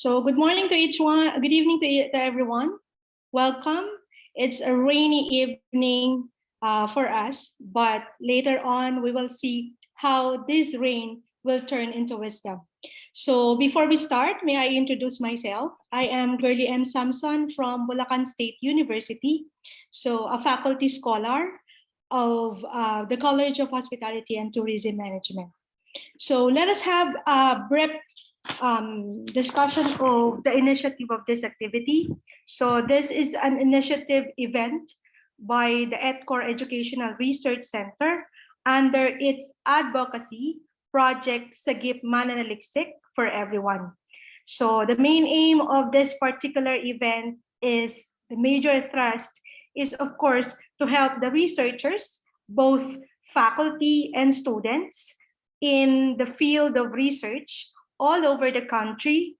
So good morning to each one. Good evening to everyone. Welcome. It's a rainy evening for us, but later on we will see how this rain will turn into wisdom. So before we start, may I introduce myself? I am Girlie M. Samson from Bulacan State University. So a faculty scholar of the College of Hospitality and Tourism Management. So let us have a brief discussion of the initiative of this activity. So this is an initiative event by the EdCore Educational Research Center under its advocacy project Sagip Mananaliksik for Everyone. So the main aim of this particular event is the major thrust is of course to help the researchers, both faculty and students in the field of research all over the country,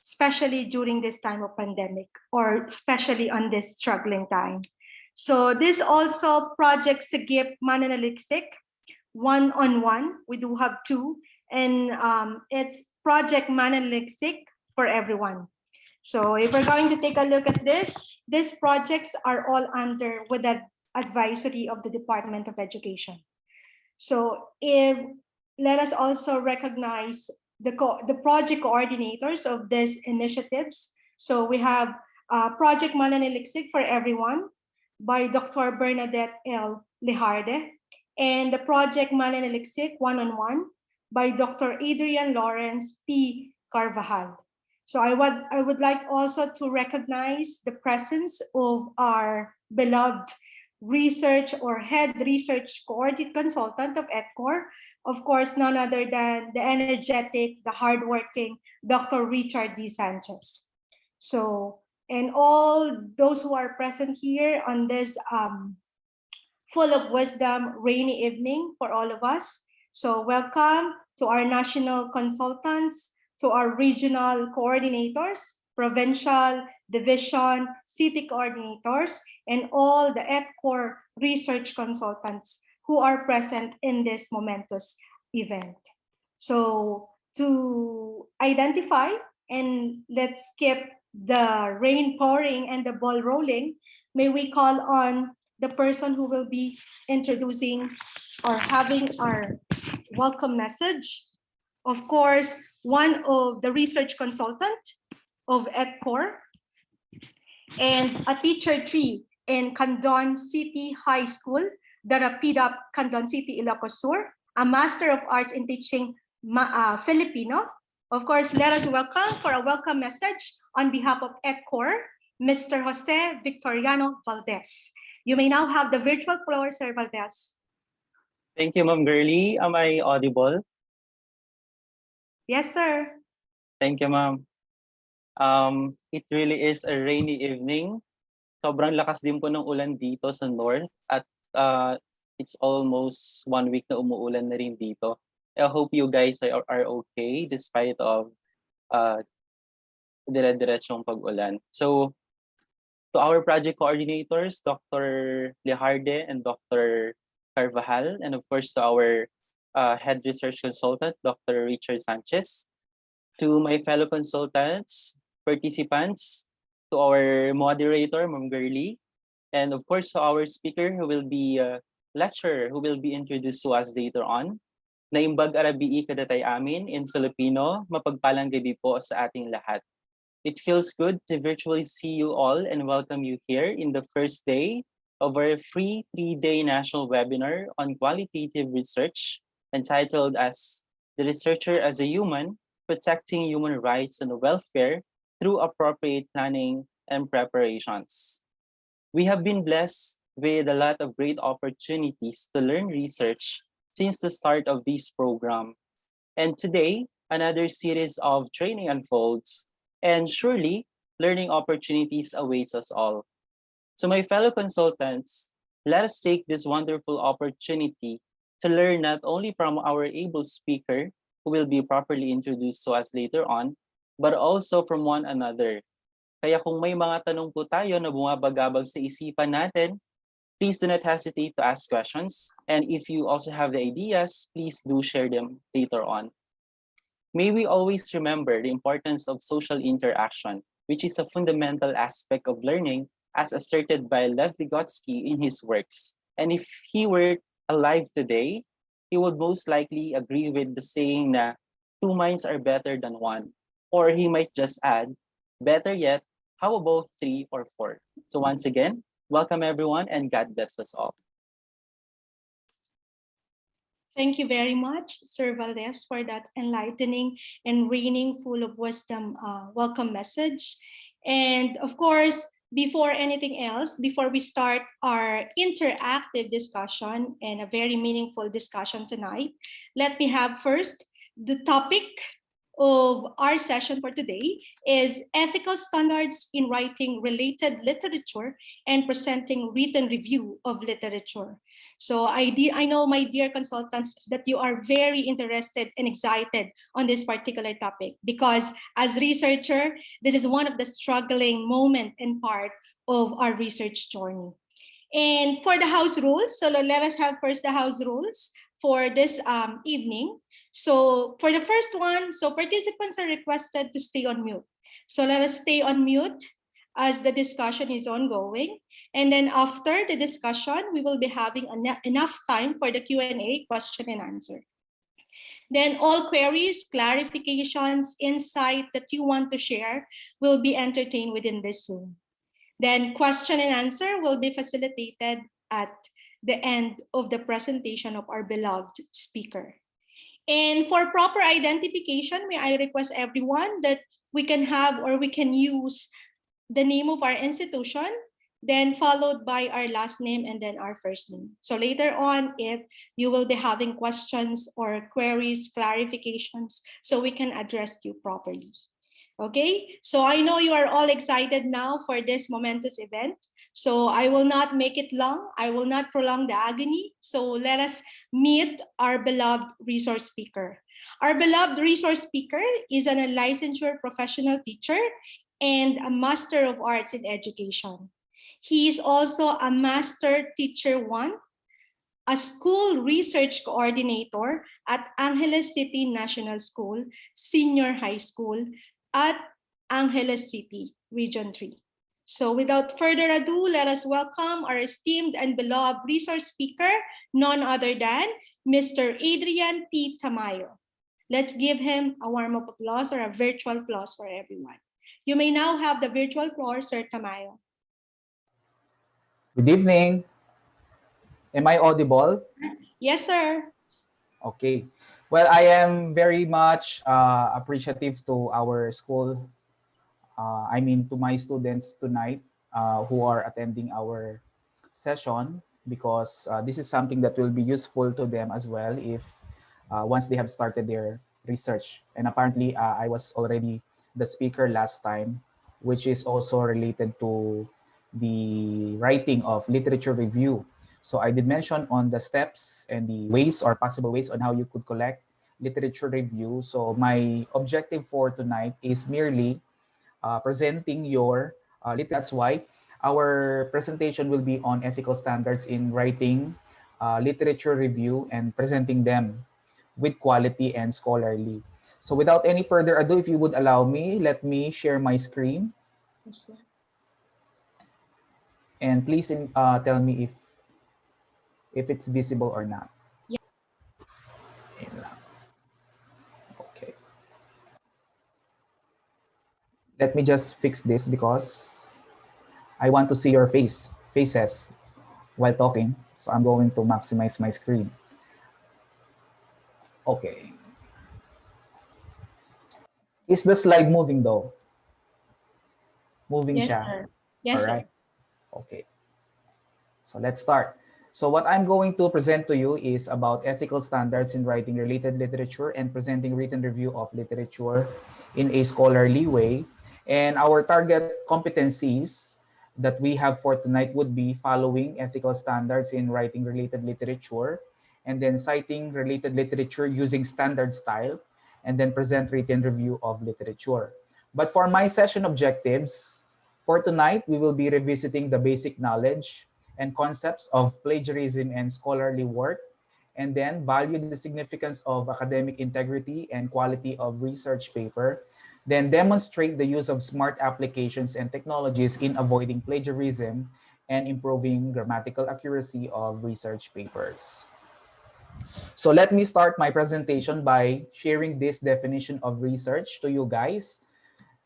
especially during this time of pandemic or especially on this struggling time. So this also project Sagip Mananaliksik, one-on-one, we do have two, and it's project Mananaliksik for everyone. So if we're going to take a look at this, these projects are all under with the advisory of the Department of Education. So if let us also recognize the project coordinators of these initiatives. So we have Project Mananaliksik for Everyone by Dr. Bernadette L. Lejarde, and the Project Mananaliksik One-on-One by Dr. Adrian Lawrence P. Carvajal. So I would like also to recognize the presence of our beloved research or head research coordinator consultant of EdCore, of course, none other than the energetic, the hardworking Dr. Richard D. Sanchez. So, and all those who are present here on this full of wisdom rainy evening for all of us. So welcome to our national consultants, to our regional coordinators, provincial, division, city coordinators, and all the EdCore research consultants who are present in this momentous event. So to identify, and let's skip the rain pouring and the ball rolling, may we call on the person who will be introducing or having our welcome message. Of course, one of the research consultant of EdCore and a teacher 3 in Candon City High School, Darapidap, Candon City, Ilocos Sur, a Master of Arts in Teaching Filipino. Of course, let us welcome for a welcome message on behalf of EdCore, Mr. Jose Victoriano Valdez. You may now have the virtual floor, Sir Valdez. Thank you, Ma'am Girlie. Am I audible? Yes, sir. Thank you, Ma'am. It really is a rainy evening. Sobrang lakas din po ng ulan dito sa north at it's almost 1 week na umuulan na rin dito. I hope you guys are okay despite of dire-diretsong pag-ulan. So, to our project coordinators, Dr. Lejarde and Dr. Carvajal, and of course to our head research consultant, Dr. Richard Sanchez, to my fellow consultants, participants, to our moderator, Ma'am Girlie, and of course to our speaker who will be lecturer who will be introduced to us later on. Naimbag arabii kadatay amin in Filipino, mapagpalang gabi po sa ating lahat. It feels good to virtually see you all and welcome you here in the first day of our free 3-day national webinar on qualitative research entitled as The Researcher as a Human, Protecting Human Rights and Welfare Through Appropriate Planning and Preparations. We have been blessed with a lot of great opportunities to learn research since the start of this program. And today, another series of training unfolds, and surely learning opportunities awaits us all. So my fellow consultants, let us take this wonderful opportunity to learn not only from our able speaker, who will be properly introduced to us later on, but also from one another. Kaya kung may mga tanong po tayo na bumabagabag sa isipan natin, please do not hesitate to ask questions. And if you also have the ideas, please do share them later on. May we always remember the importance of social interaction, which is a fundamental aspect of learning as asserted by Lev Vygotsky in his works. And if he were alive today, he would most likely agree with the saying that two minds are better than one. Or he might just add, better yet, how about three or four? So once again, welcome everyone and God bless us all. Thank you very much, Sir Valdez, for that enlightening and reigning full of wisdom welcome message. And of course, before anything else, before we start our interactive discussion and a very meaningful discussion tonight, let me have first the topic of our session for today is ethical standards in writing related literature and presenting written review of literature. So I know, my dear consultants, that you are very interested and excited on this particular topic because as researcher, this is one of the struggling moment and part of our research journey. And for the house rules, so let us have first the house rules for this evening. So for the first one, so participants are requested to stay on mute. So let us stay on mute as the discussion is ongoing. And then after the discussion, we will be having enough time for the Q&A, question and answer. Then all queries, clarifications, insight that you want to share will be entertained within this Zoom. Then question and answer will be facilitated at the end of the presentation of our beloved speaker. And for proper identification, may I request everyone that we can have or we can use the name of our institution, then followed by our last name and then our first name. So later on, if you will be having questions or queries, clarifications, so we can address you properly. Okay, so I know you are all excited now for this momentous event. So I will not make it long. I will not prolong the agony. So let us meet our beloved resource speaker. Our beloved resource speaker is a licensure professional teacher and a Master of Arts in Education. He is also a Master Teacher 1, a school research coordinator at Angeles City National School, Senior High School at Angeles City, Region 3. So without further ado, let us welcome our esteemed and beloved resource speaker, none other than Mr. Adrian P. Tamayo. Let's give him a warm up applause or a virtual applause for everyone. You may now have the virtual floor, Sir Tamayo. Good evening. Am I audible? Yes, sir. Okay. Well, I am very much appreciative to our school. To my students tonight who are attending our session because this is something that will be useful to them as well if once they have started their research. And apparently, I was already the speaker last time, which is also related to the writing of literature review. So I did mention on the steps and the ways or possible ways on how you could collect literature review. So my objective for tonight is merely presenting your literature. That's why our presentation will be on ethical standards in writing literature review and presenting them with quality and scholarly. So without any further ado, if you would allow me, let me share my screen. And please tell me if it's visible or not. Yeah. Okay. Let me just fix this because I want to see your faces while talking. So I'm going to maximize my screen. Okay. Is the slide moving though? Moving Yes, siya? sir. Yes, All sir. right. Okay. So let's start. So what I'm going to present to you is about ethical standards in writing related literature and presenting written review of literature in a scholarly way. And our target competencies that we have for tonight would be following ethical standards in writing related literature, and then citing related literature using standard style, and then present written review of literature. But for my session objectives, for tonight, we will be revisiting the basic knowledge and concepts of plagiarism and scholarly work. and then value the significance of academic integrity and quality of research paper, then demonstrate the use of smart applications and technologies in avoiding plagiarism and improving grammatical accuracy of research papers. So let me start my presentation by sharing this definition of research to you guys.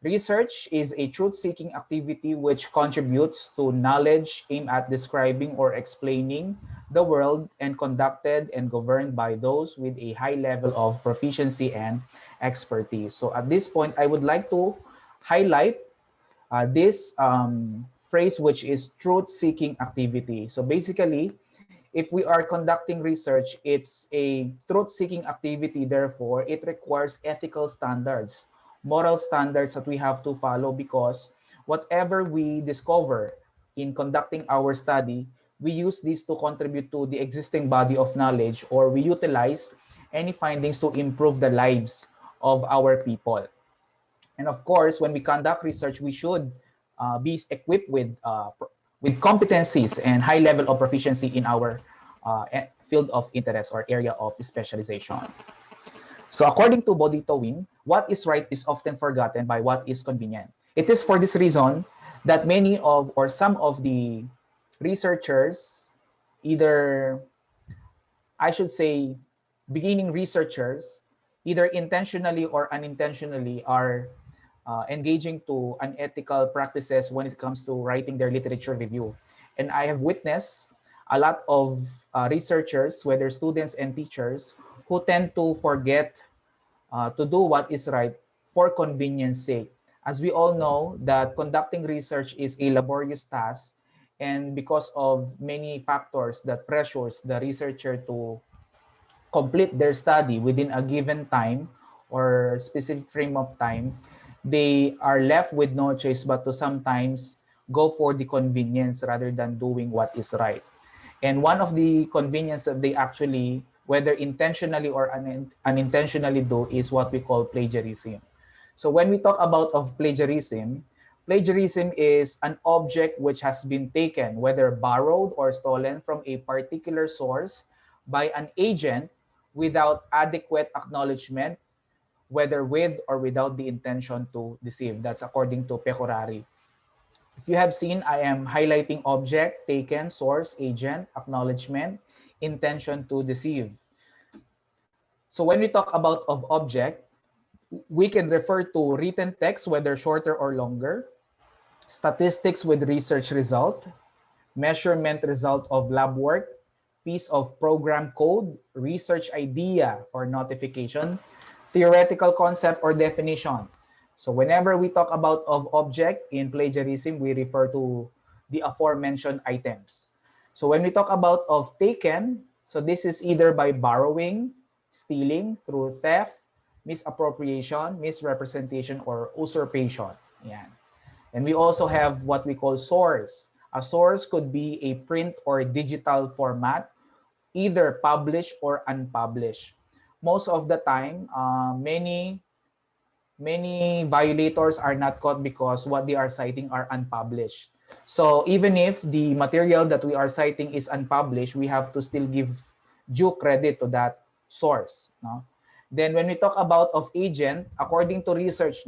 Research is a truth-seeking activity which contributes to knowledge aimed at describing or explaining the world and conducted and governed by those with a high level of proficiency and expertise. So at this point, I would like to highlight this phrase, which is truth-seeking activity. So basically, if we are conducting research, it's a truth-seeking activity. Therefore, it requires ethical standards, moral standards that we have to follow, because whatever we discover in conducting our study, we use this to contribute to the existing body of knowledge, or we utilize any findings to improve the lives of our people. And of course, when we conduct research, we should be equipped with competencies and high level of proficiency in our field of interest or area of specialization. So according to Bodito Win, what is right is often forgotten by what is convenient. It is for this reason that many of or some of the researchers, either I should say beginning researchers, either intentionally or unintentionally are engaging to unethical practices when it comes to writing their literature review. And I have witnessed a lot of researchers, whether students and teachers, who tend to forget to do what is right for convenience sake. As we all know that conducting research is a laborious task, and because of many factors that pressures the researcher to complete their study within a given time or specific frame of time, they are left with no choice but to sometimes go for the convenience rather than doing what is right. And one of the convenience that they actually, whether intentionally or unintentionally do, is what we call plagiarism. So when we talk about of plagiarism, plagiarism is an object which has been taken, whether borrowed or stolen from a particular source by an agent without adequate acknowledgement, whether with or without the intention to deceive. That's according to Pecorari. If you have seen, I am highlighting object, taken, source, agent, acknowledgement, intention to deceive. So when we talk about of object, we can refer to written text, whether shorter or longer, statistics with research result, measurement result of lab work, piece of program code, research idea or notification, theoretical concept or definition. So whenever we talk about of object in plagiarism, we refer to the aforementioned items. So when we talk about of taken, so this is either by borrowing, stealing, through theft, misappropriation, misrepresentation, or usurpation. Yeah. And we also have what we call source. A source could be a print or digital format, either published or unpublished. Most of the time, many violators are not caught because what they are citing are unpublished. So even if the material that we are citing is unpublished, we have to still give due credit to that source. No? Then when we talk about of agent, according to research,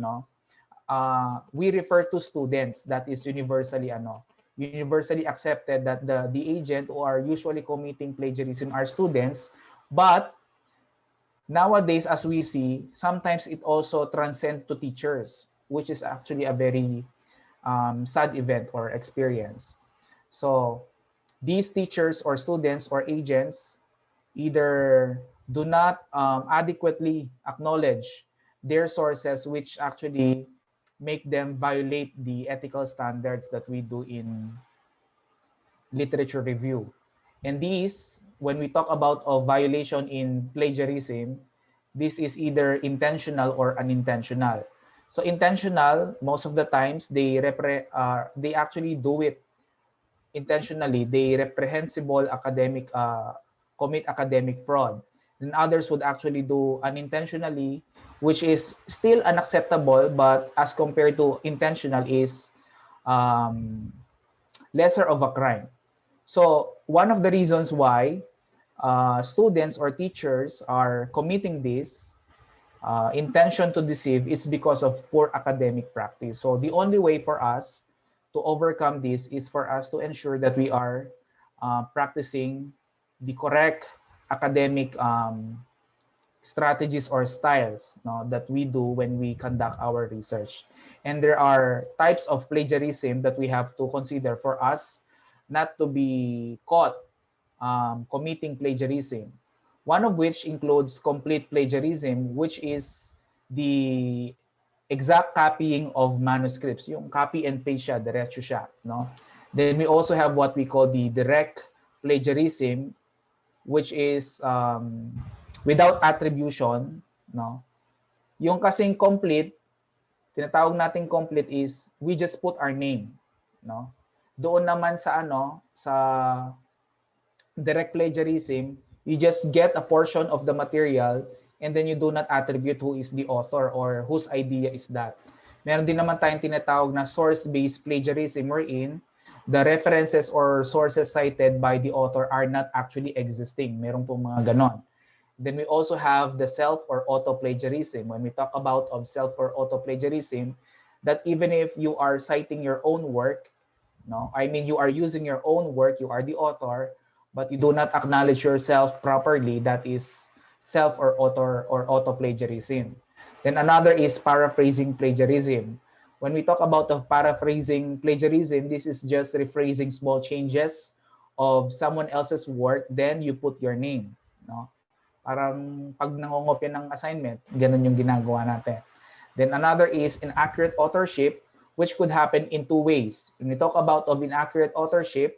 we refer to students. That is universally accepted that the agent who are usually committing plagiarism are students. But nowadays, as we see, sometimes it also transcends to teachers, which is actually a very sad event or experience. So these teachers or students or agents either do not adequately acknowledge their sources, which actually make them violate the ethical standards that we do in literature review. And these, when we talk about a violation in plagiarism, this is either intentional or unintentional. So intentional, most of the times they actually do it intentionally. They reprehensible academic commit academic fraud. Then others would actually do unintentionally, which is still unacceptable, but as compared to intentional is lesser of a crime. So one of the reasons why students or teachers are committing this intention to deceive, it's because of poor academic practice. So the only way for us to overcome this is for us to ensure that we are practicing the correct academic strategies or styles, no, that we do when we conduct our research. And there are types of plagiarism that we have to consider for us not to be caught committing plagiarism. One of which includes complete plagiarism, which is the exact copying of manuscripts. Yung copy and paste siya, diretso siya. No? Then we also have what we call the direct plagiarism, which is without attribution. No? Yung kasing complete, tinatawag natin complete is we just put our name. No? Doon naman sa sa direct plagiarism, you just get a portion of the material and then you do not attribute who is the author or whose idea is that. Meron din naman tayong tinatawag na source-based plagiarism wherein the references or sources cited by the author are not actually existing. Meron pong mga ganon. Then we also have the self or auto-plagiarism. When we talk about of self or auto-plagiarism, that even if you are citing your own work, no, I mean you are using your own work, you are the author, but you do not acknowledge yourself properly, that is self or auto-plagiarism. Then another is paraphrasing plagiarism. When we talk about of paraphrasing plagiarism, this is just rephrasing small changes of someone else's work, then you put your name. No? Parang pag nangongopya ng assignment, ganun yung ginagawa natin. Then another is inaccurate authorship, which could happen in two ways. When we talk about of inaccurate authorship,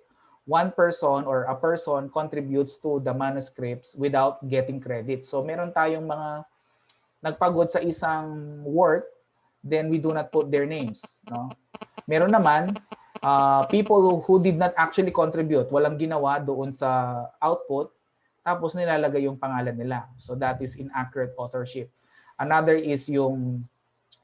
one person or a person contributes to the manuscripts without getting credit. So meron tayong mga nagpagod sa isang work, then we do not put their names. No? Meron naman, people who did not actually contribute, walang ginawa doon sa output, tapos nilalagay yung pangalan nila. So that is inaccurate authorship. Another is yung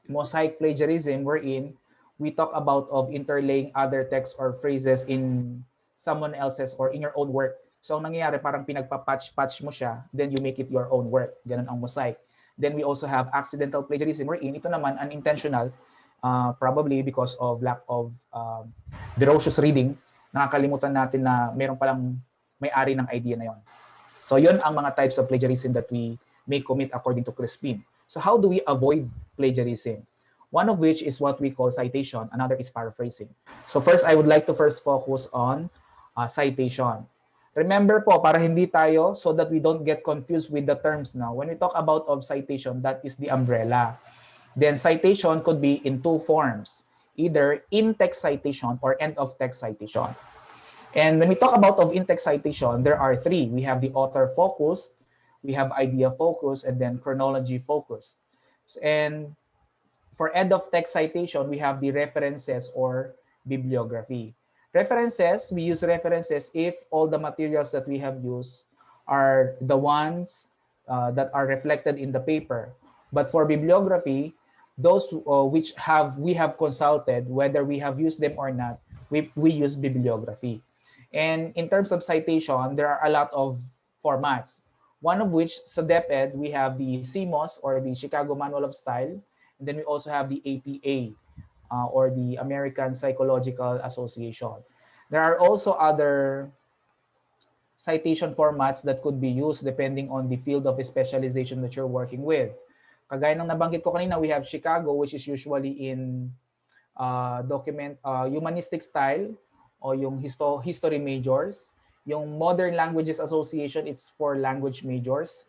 mosaic plagiarism, wherein we talk about of interlaying other texts or phrases in someone else's or in your own work. So ang nangyayari, parang pinagpa-patch mo siya, then you make it your own work. Ganun ang mosaic. Then we also have accidental plagiarism, wherein ito naman unintentional, probably because of lack of ferocious reading. Nakakalimutan natin na meron palang may-ari ng idea na yon. So yun ang mga types of plagiarism that we may commit according to Crispin. So how do we avoid plagiarism? One of which is what we call citation. Another is paraphrasing. So first, I would like to first focus on citation. Remember po, para hindi tayo, so that we don't get confused with the terms now. When we talk about of citation, that is the umbrella. Then citation could be in two forms, either in-text citation or end-of-text citation. And when we talk about of in-text citation, there are three. We have the author focus, we have idea focus, and then chronology focus. And for end-of-text citation, we have the references or bibliography. References, we use references if all the materials that we have used are the ones that are reflected in the paper. But for bibliography, those which we have consulted, whether we have used them or not, we use bibliography. And in terms of citation, there are a lot of formats. One of which, sa DepEd, we have the CMOS or the Chicago Manual of Style. And then we also have the APA or the American Psychological Association. There are also other citation formats that could be used depending on the field of specialization that you're working with. Kagaya ng nabanggit ko kanina, we have Chicago, which is usually in humanistic style o yung history majors. Yung Modern Languages Association, it's for language majors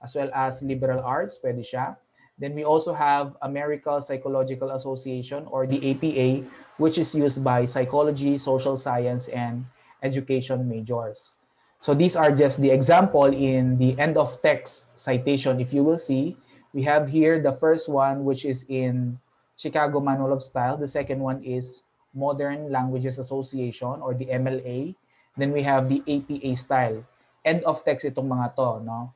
as well as liberal arts, pwede siya. Then we also have American Psychological Association or the APA, which is used by psychology, social science, and education majors. So these are just the example in the end-of-text citation. If you will see, we have here the first one, which is in Chicago Manual of Style. The second one is Modern Languages Association or the MLA. Then we have the APA style. End-of-text itong mga to, no?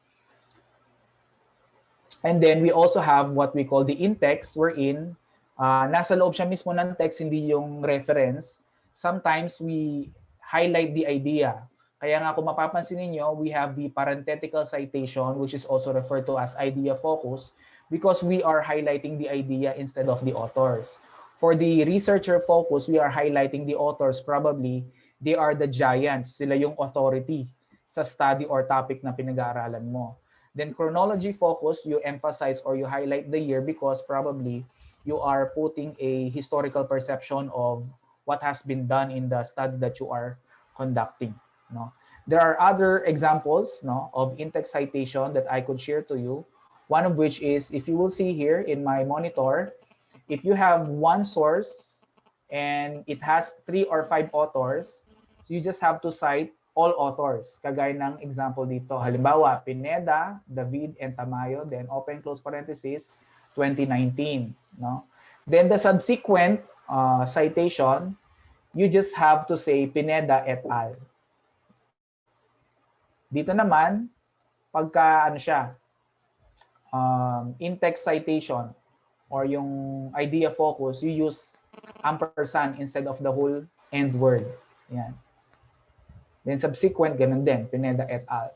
And then we also have what we call the in-text, wherein nasa loob siya mismo ng text, hindi yung reference. Sometimes we highlight the idea. Kaya nga kung mapapansin niyo, we have the parenthetical citation, which is also referred to as idea focus, because we are highlighting the idea instead of the authors. For the researcher focus, we are highlighting the authors. Probably, they are the giants. Sila yung authority sa study or topic na pinag-aaralan mo. Then chronology focus, you emphasize or you highlight the year because probably you are putting a historical perception of what has been done in the study that you are conducting. No? There are other examples, no, of in-text citation that I could share to you. One of which is, if you will see here in my monitor, if you have one source and it has 3 or 5 authors, you just have to cite all authors. Kagaya ng example dito. Halimbawa, Pineda, David, and Tamayo, then open close parenthesis, 2019. No? Then the subsequent citation, you just have to say Pineda et al. Dito naman, pagka ano siya, in-text citation or yung idea focus, you use ampersand instead of the whole end word. Yan. Then subsequent, ganun din, Pineda et al.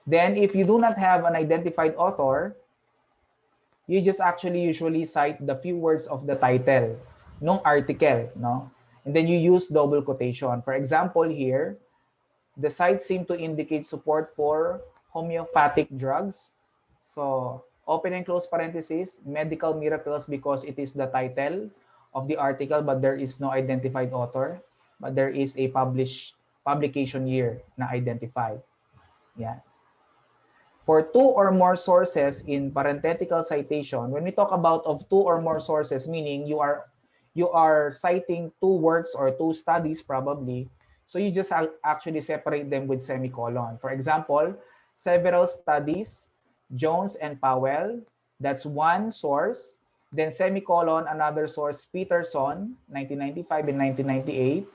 Then if you do not have an identified author, you just actually usually cite the few words of the title nung article, no? And then you use double quotation. For example here, the site seem to indicate support for homeopathic drugs. So, open and close parenthesis, medical miracles because it is the title of the article but there is no identified author, but there is a publication year na identified. Yeah. For 2 or more sources in parenthetical citation, when we talk about of 2 or more sources, meaning you are citing 2 works or 2 studies probably, so you just actually separate them with semicolon. For example, several studies, Jones and Powell, that's one source. Then semicolon, another source, Peterson, 1995 and 1998.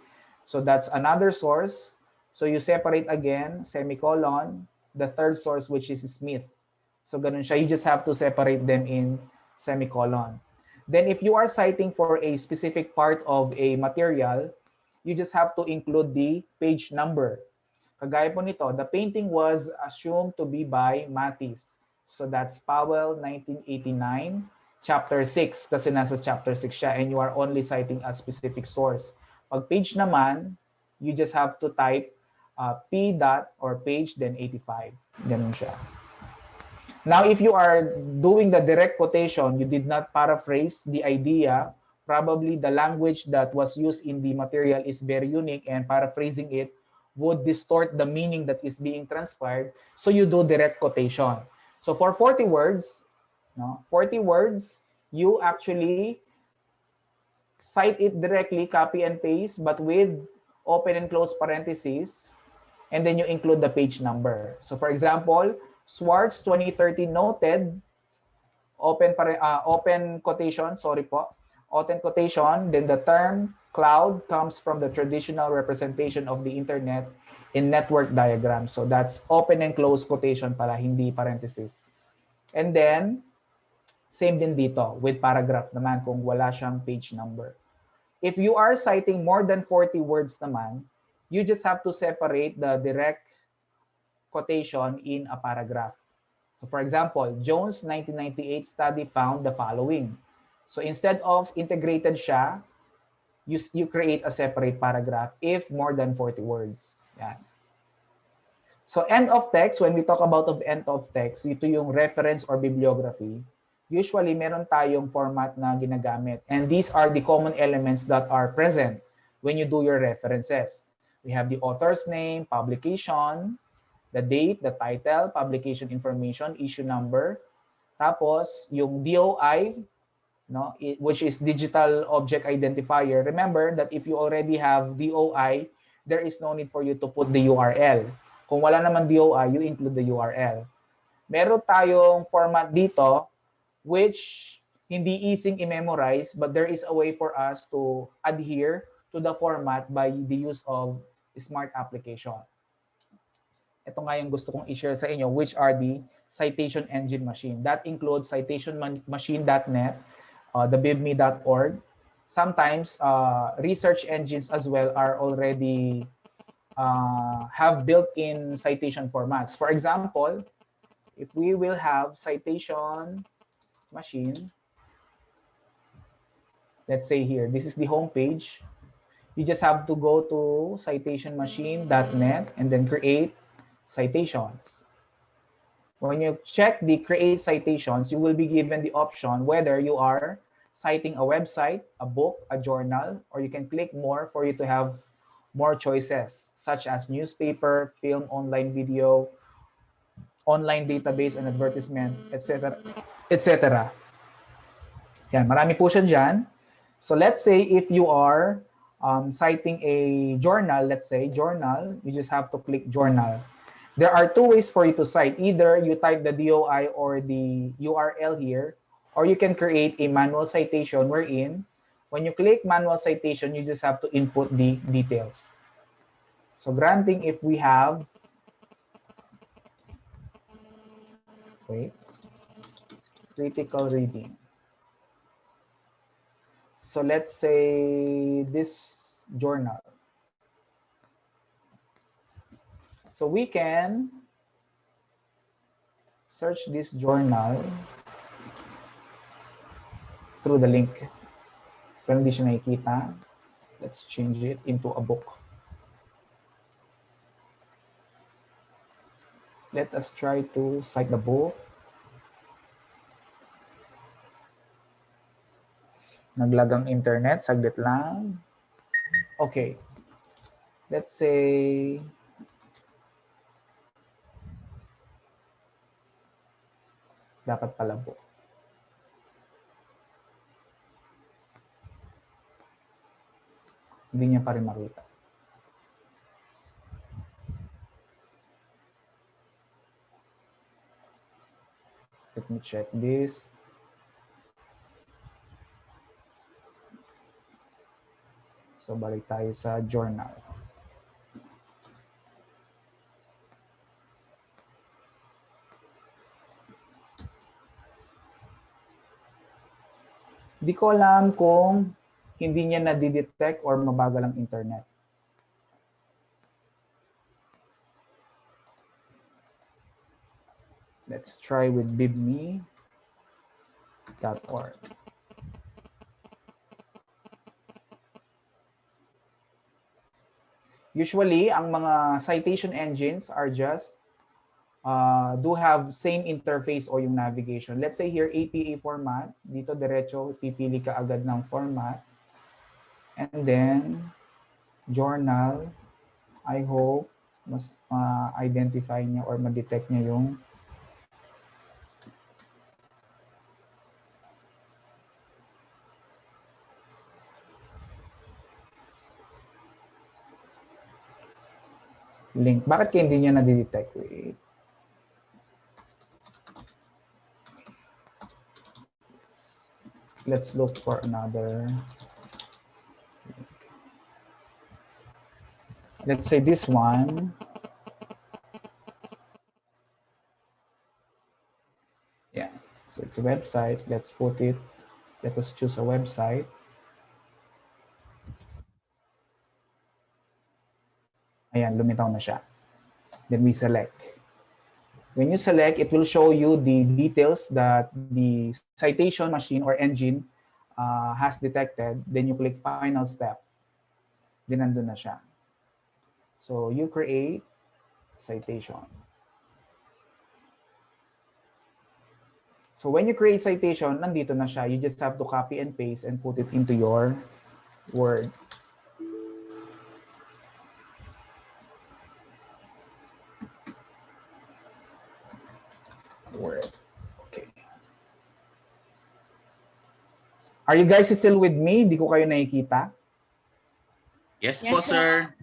So that's another source. So you separate again, semicolon, the third source, which is Smith. So ganun siya. You just have to separate them in semicolon. Then if you are citing for a specific part of a material, you just have to include the page number. Kagaya po nito, the painting was assumed to be by Matisse. So that's Powell, 1989, chapter 6, kasi nasa chapter 6 siya, and you are only citing a specific source. Pag page naman, you just have to type P dot or page, then 85. Ganun siya. Now, if you are doing the direct quotation, you did not paraphrase the idea, probably the language that was used in the material is very unique and paraphrasing it would distort the meaning that is being transpired. So you do direct quotation. So for 40 words, 40 words, you actually cite it directly, copy and paste, but with open and close parentheses, and then you include the page number. So for example, Swartz 2013 noted, open quotation, open quotation, then the term cloud comes from the traditional representation of the internet in network diagrams. So that's open and close quotation pala, hindi parenthesis. And then, same din dito with paragraph naman kung wala siyang page number. If you are citing more than 40 words naman, you just have to separate the direct quotation in a paragraph. So for example, Jones' 1998 study found the following. So instead of integrated siya, you create a separate paragraph if more than 40 words. Yan. So end of text, when we talk about end of text, ito yung reference or bibliography. Usually, meron tayong format na ginagamit. And these are the common elements that are present when you do your references. We have the author's name, publication, the date, the title, publication information, issue number. Tapos, yung DOI, which is Digital Object Identifier. Remember that if you already have DOI, there is no need for you to put the URL. Kung wala naman DOI, you include the URL. Meron tayong format dito which hindi easy i-memorize, but there is a way for us to adhere to the format by the use of smart application. Ito nga yung gusto kong i-share sa inyo, which are the citation engine machine. That includes citationmachine.net, the bibme.org, sometimes research engines as well are already have built-in citation formats. For example, if we will have citation machine, let's say here, this is the home page. You just have to go to citationmachine.net and then create citations. When you check the create citations, you will be given the option whether you are citing a website, a book, a journal, or you can click more for you to have more choices, such as newspaper, film, online video, online database and advertisement, etc. etc. Yan, marami po siya dyan. So let's say if you are citing a journal, let's say journal, you just have to click journal. There are two ways for you to cite. Either you type the DOI or the URL here, or you can create a manual citation wherein when you click manual citation, you just have to input the details. So granting if we have, wait, critical reading. So let's say this journal. So we can search this journal through the link. Pero hindi siya nakikita. Let's change it into a book. Let us try to cite the book. Naglag ang internet, saglit lang. Okay. Let's say dapat pala book. Hindi niya pa rin makita. Let me check this. So balik tayo sa journal. Di ko alam kung hindi niya na-detect or mabagal ang internet. Let's try with bibme.org. Usually, ang mga citation engines are just do have same interface o yung navigation. Let's say here, APA format. Dito, diretso, pipili ka agad ng format. And then, journal. I hope mas identify niya or ma-detect niya yung link. Bakit kaya hindi niya na-detect? Wait. Let's look for another link. Let's say this one. Yeah, so it's a website. Let's put it. Let us choose a website. Ayan, lumitaw na siya. Then we select. When you select, it will show you the details that the citation machine or engine has detected. Then you click final step. Then nandun na siya. So you create citation. So when you create citation, nandito na siya. You just have to copy and paste and put it into your Word. Word. Okay. Are you guys still with me? Di ko kayo nakikita? Yes po, sir.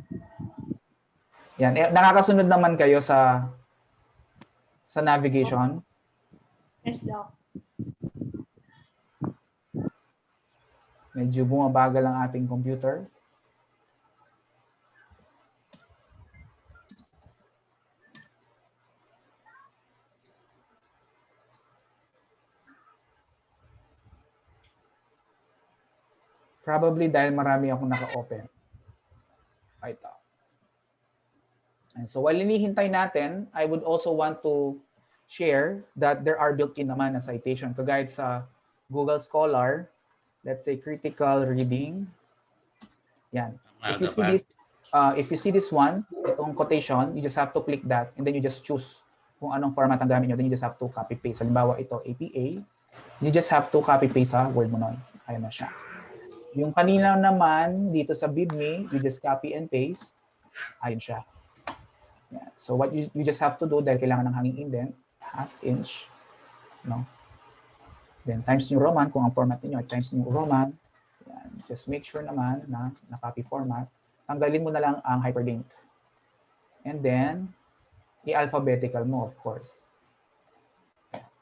Yan. Nakakasunod naman kayo sa navigation? Yes, Doc. Medyo bumabagal ang ating computer. Probably dahil marami akong naka-open. Ito. And so while hinihintay natin, I would also want to share that there are built-in naman na citation. Kagaya sa Google Scholar, let's say critical reading. Yan. If you see this one, itong quotation, you just have to click that and then you just choose kung anong format ang gamit nyo. Then you just have to copy-paste. Halimbawa ito, APA. You just have to copy-paste sa Word mo nun. Ayan na siya. Yung kanina naman, dito sa BibMe, you just copy and paste. Ayun siya. Yeah. So what you just have to do, dahil kailangan ng hanging indent, 1/2 inch. No? Then times New Roman, kung ang format niyo ay times New Roman. Yan. Just make sure naman na na-copy format. Tanggalin mo na lang ang hyperlink. And then, i-alphabetical mo, of course.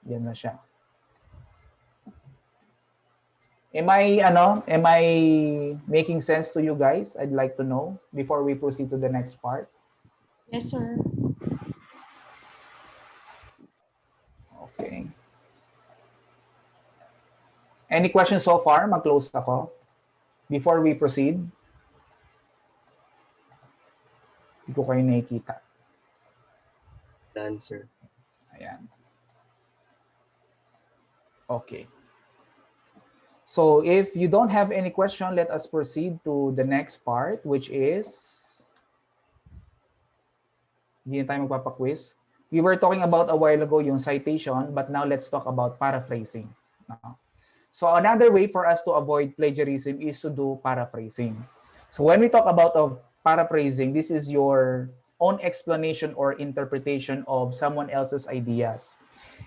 Yan na siya. Am I making sense to you guys? I'd like to know before we proceed to the next part. Yes, sir. Okay. Any questions so far? Mag-close ako. Before we proceed. Hindi ko kayo nakikita. Done, sir. Ayan. Okay. So if you don't have any question, let us proceed to the next part, which is, hindi na tayo magpapa-quiz. We were talking about a while ago yung citation, but now let's talk about paraphrasing. So another way for us to avoid plagiarism is to do paraphrasing. So when we talk about paraphrasing, this is your own explanation or interpretation of someone else's ideas.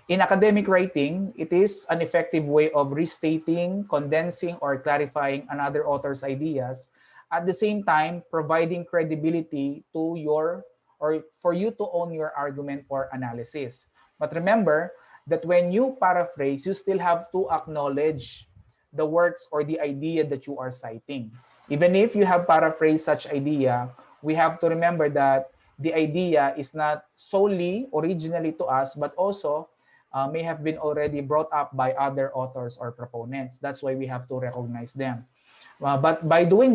In academic writing, it is an effective way of restating, condensing, or clarifying another author's ideas, at the same time providing credibility to your, or for you to own your argument or analysis. But remember that when you paraphrase, you still have to acknowledge the works or the idea that you are citing. Even if you have paraphrased such idea, we have to remember that the idea is not solely originally to us, but also may have been already brought up by other authors or proponents. That's why we have to recognize them. But by doing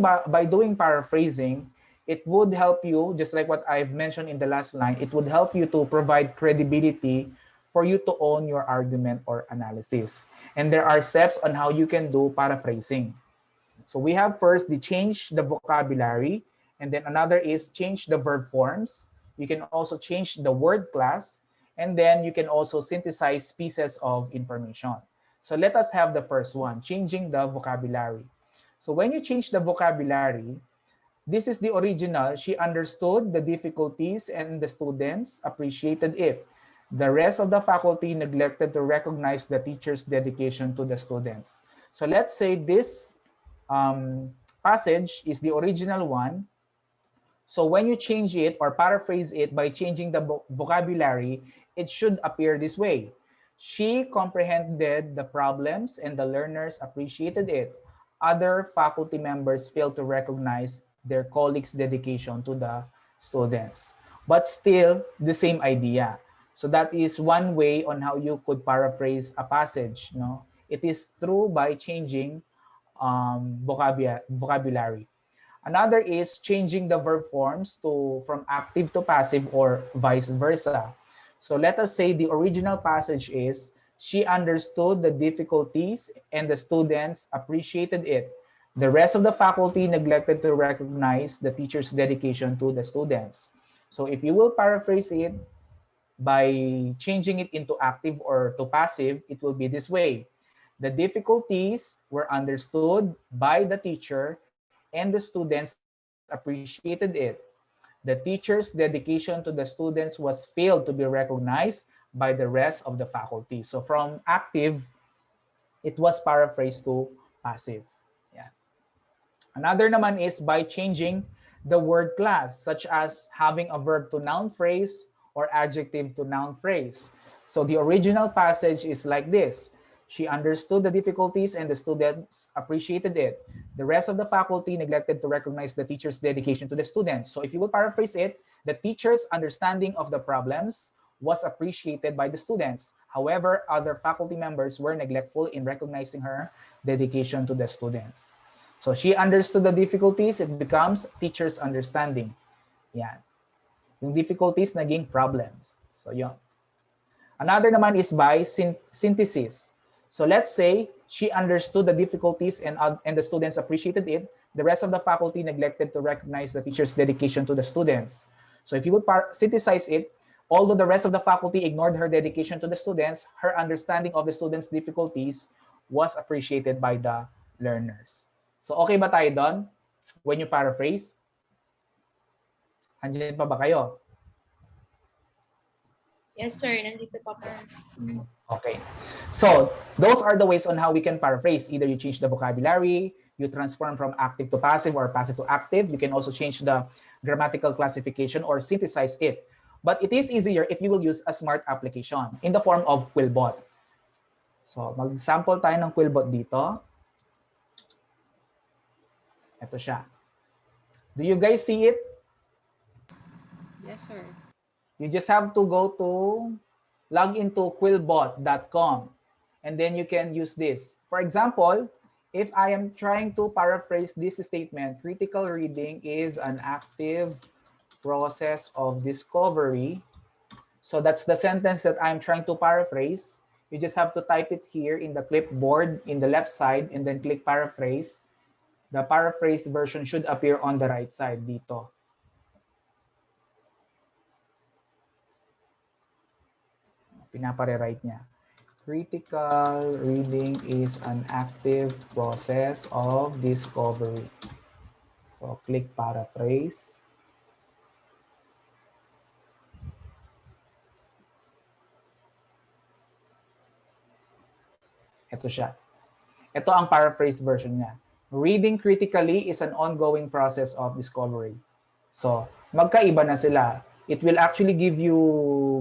paraphrasing, it would help you, just like what I've mentioned in the last line, it would help you to provide credibility for you to own your argument or analysis. And there are steps on how you can do paraphrasing. So we have first the change the vocabulary, and then another is change the verb forms. You can also change the word class, and then you can also synthesize pieces of information. So let us have the first one, changing the vocabulary. So when you change the vocabulary, this is the original. She understood the difficulties and the students appreciated it. The rest of the faculty neglected to recognize the teacher's dedication to the students. So let's say this passage is the original one. So when you change it or paraphrase it by changing the vocabulary, it should appear this way. She comprehended the problems and the learners appreciated it. Other faculty members failed to recognize their colleagues' dedication to the students. But still, the same idea. So that is one way on how you could paraphrase a passage. No? It is true by changing vocabulary. Another is changing the verb forms from active to passive or vice versa. So let us say the original passage is, she understood the difficulties and the students appreciated it. The rest of the faculty neglected to recognize the teacher's dedication to the students. So if you will paraphrase it by changing it into active or to passive, it will be this way. The difficulties were understood by the teacher and the students appreciated it. The teacher's dedication to the students was failed to be recognized by the rest of the faculty. So from active, it was paraphrased to passive. Yeah. Another naman is by changing the word class, such as having a verb to noun phrase or adjective to noun phrase. So the original passage is like this. She understood the difficulties and the students appreciated it. The rest of the faculty neglected to recognize the teacher's dedication to the students. So if you will paraphrase it, the teacher's understanding of the problems was appreciated by the students. However, other faculty members were neglectful in recognizing her dedication to the students. So she understood the difficulties, it becomes teacher's understanding. Yan. Yung difficulties naging problems. So yun. Another naman is by synthesis. So let's say she understood the difficulties and the students appreciated it. The rest of the faculty neglected to recognize the teacher's dedication to the students. So if you would synthesize it, although the rest of the faculty ignored her dedication to the students, her understanding of the students' difficulties was appreciated by the learners. So okay ba tayo doon? When you paraphrase? Andiyan pa ba kayo? Yes, sir. Nandito pa po. Okay. So those are the ways on how we can paraphrase. Either you change the vocabulary, you transform from active to passive or passive to active. You can also change the grammatical classification or synthesize it. But it is easier if you will use a smart application in the form of Quillbot. So mag-sample tayo ng Quillbot dito. Ito siya. Do you guys see it? Yes, sir. You just have to go to log into quillbot.com and then you can use this. For example, if I am trying to paraphrase this statement, critical reading is an active process of discovery. So that's the sentence that I'm trying to paraphrase. You just have to type it here in the clipboard in the left side and then click paraphrase. The paraphrase version should appear on the right side dito. Pinapare-write niya. Critical reading is an active process of discovery. So click paraphrase. Ito siya. Ito ang paraphrase version niya. Reading critically is an ongoing process of discovery. So, magkaiba na sila. It will actually give you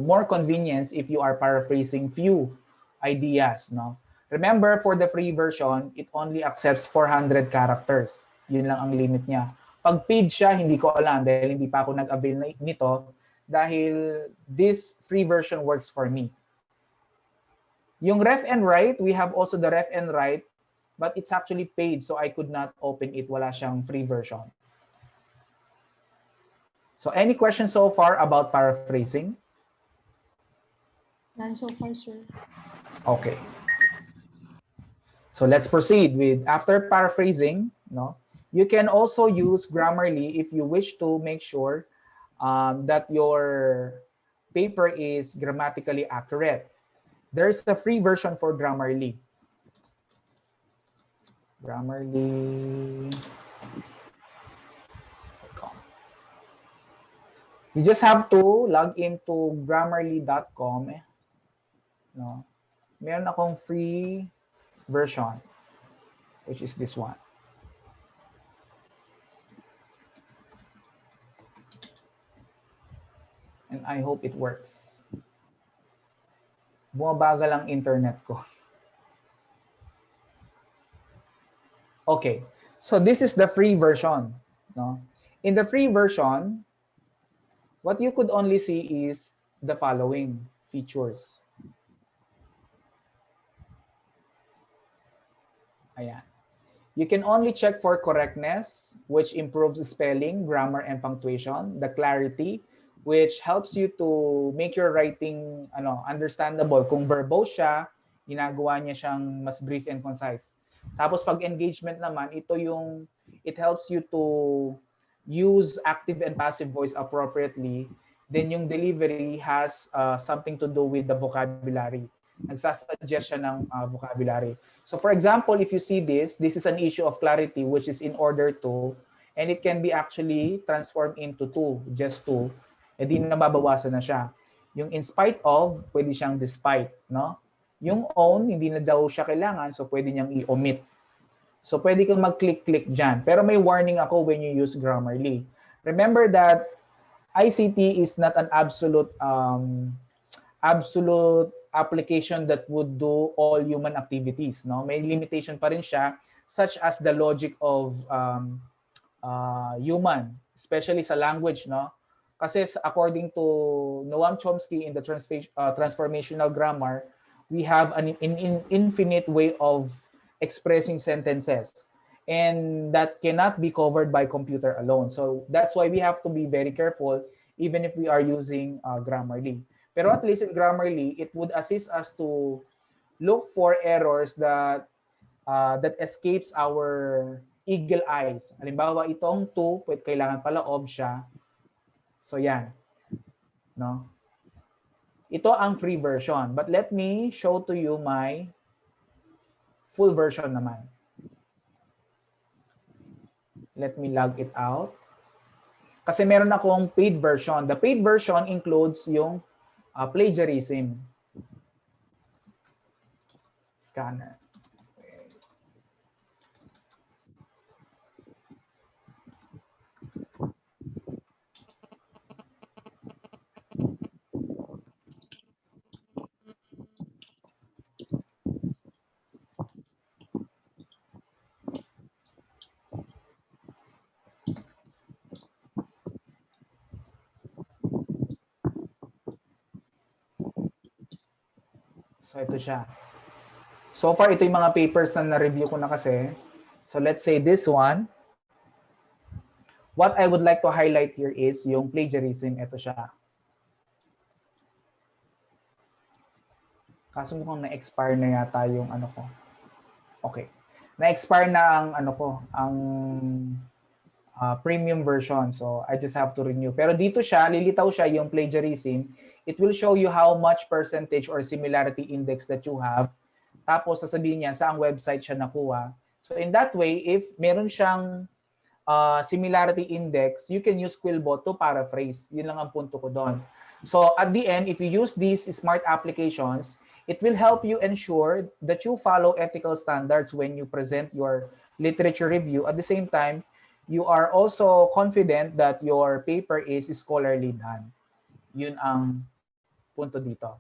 more convenience if you are paraphrasing few ideas, no? Remember, for the free version, it only accepts 400 characters. Yun lang ang limit niya. Pag paid siya, hindi ko alam dahil hindi pa ako nag-avail nito dahil this free version works for me. Yung ref and write, we have also the ref and write, but it's actually paid so I could not open it. Wala siyang free version. So any questions so far about paraphrasing? None so far, sir. Okay. So let's proceed with after paraphrasing, no? You can also use Grammarly if you wish to make sure that your paper is grammatically accurate. There's a free version for Grammarly. Grammarly. You just have to log into grammarly.com. No? Meron akong free version, which is this one. And I hope it works. Bumabagal ang internet ko. Okay, so this is the free version. No? In the free version, what you could only see is the following features. Ayan. You can only check for correctness, which improves spelling, grammar, and punctuation. The clarity, which helps you to make your writing understandable. Kung verbose siya, ginagawa niya siyang mas brief and concise. Tapos pag engagement naman, it helps you to use active and passive voice appropriately. Then yung delivery has something to do with the vocabulary. Nagsasuggest siya ng vocabulary. So for example, if you see this is an issue of clarity, which is in order to, and it can be actually transformed into to, just to. E di nababawasan na siya. Yung in spite of, pwede siyang despite, no? Yung own, hindi na daw siya kailangan, so pwede niyang i-omit. So pwede kang mag-click-click dyan. Pero may warning ako when you use Grammarly. Remember that ICT is not an absolute application that would do all human activities, no? May limitation pa rin siya, such as the logic of human, especially sa language, no? Kasi according to Noam Chomsky in the transformational grammar, we have an infinite way of expressing sentences. and that cannot be covered by computer alone. So that's why we have to be very careful even if we are using Grammarly. Pero at least in Grammarly, it would assist us to look for errors that that escapes our eagle eyes. Halimbawa, itong to, kailangan pala of siya. So yan. No? Ito ang free version. But let me show to you my full version naman. Let me log it out. Kasi meron akong paid version. The paid version includes yung plagiarism scanner. So ito siya. So far, ito yung mga papers na na-review ko na kasi. So let's say this one. What I would like to highlight here is yung plagiarism. Ito siya. Kaso mukhang na-expire na yata yung ano ko. Okay. Na-expire na ang ano ko, ang premium version. So I just have to renew. Pero dito siya, lilitaw siya yung plagiarism. It will show you how much percentage or similarity index that you have. Tapos sasabihin niya saang website siya nakuha. So in that way, if meron siyang similarity index, you can use Quillbot to paraphrase. Yun lang ang punto ko doon. So at the end, if you use these smart applications, it will help you ensure that you follow ethical standards when you present your literature review. At the same time, you are also confident that your paper is scholarly done. Yun ang punto dito.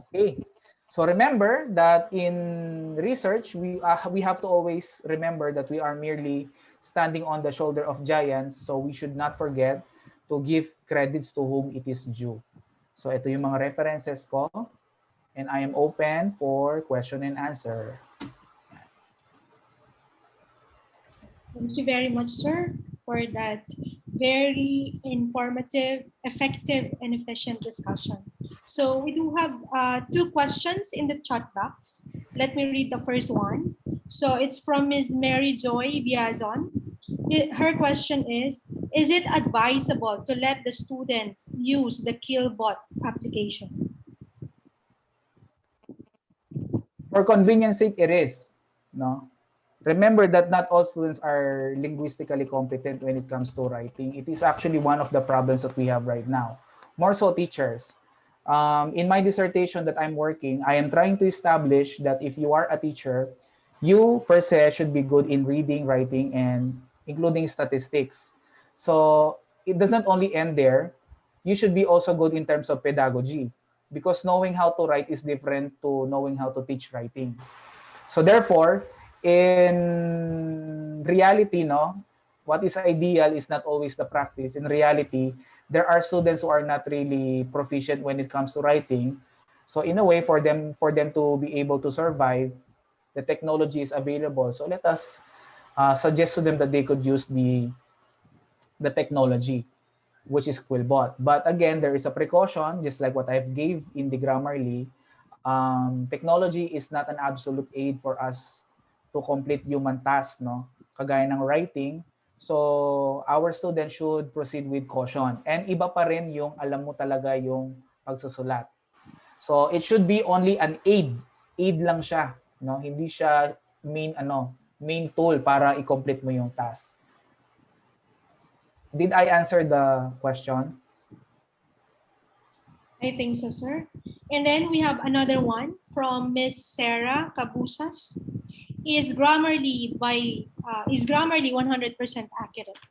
Okay. So remember that in research, we have to always remember that we are merely standing on the shoulder of giants. So we should not forget to give credits to whom it is due. So ito yung mga references ko. And I am open for question and answer. Thank you very much, sir, for that very informative, effective, and efficient discussion. So we do have 2 questions in the chat box. Let me read the first one. So it's from Ms. Mary Joy Biazon. Her question is it advisable to let the students use the Quillbot application? For convenience sake, it is. No? Remember that not all students are linguistically competent when it comes to writing. It is actually one of the problems that we have right now. More so teachers. In my dissertation that I'm working, I am trying to establish that if you are a teacher, you per se should be good in reading, writing, and including statistics. So it doesn't only end there. You should be also good in terms of pedagogy, because knowing how to write is different to knowing how to teach writing. So therefore, in reality, no, what is ideal is not always the practice. In reality, there are students who are not really proficient when it comes to writing. So in a way, for them to be able to survive, the technology is available. So let us suggest to them that they could use the technology, which is Quillbot. But again, there is a precaution, just like what I've gave in the Grammarly. Technology is not an absolute aid for us to complete human tasks, no? Kagaya ng writing. So, our students should proceed with caution. And iba pa rin yung alam mo talaga yung pagsusulat. So, it should be only an aid. Aid lang siya, no? Hindi siya main tool para i-complete mo yung task. Did I answer the question? I think so, sir. And then we have another one from Miss Sarah Cabusas. Is Grammarly 100% accurate?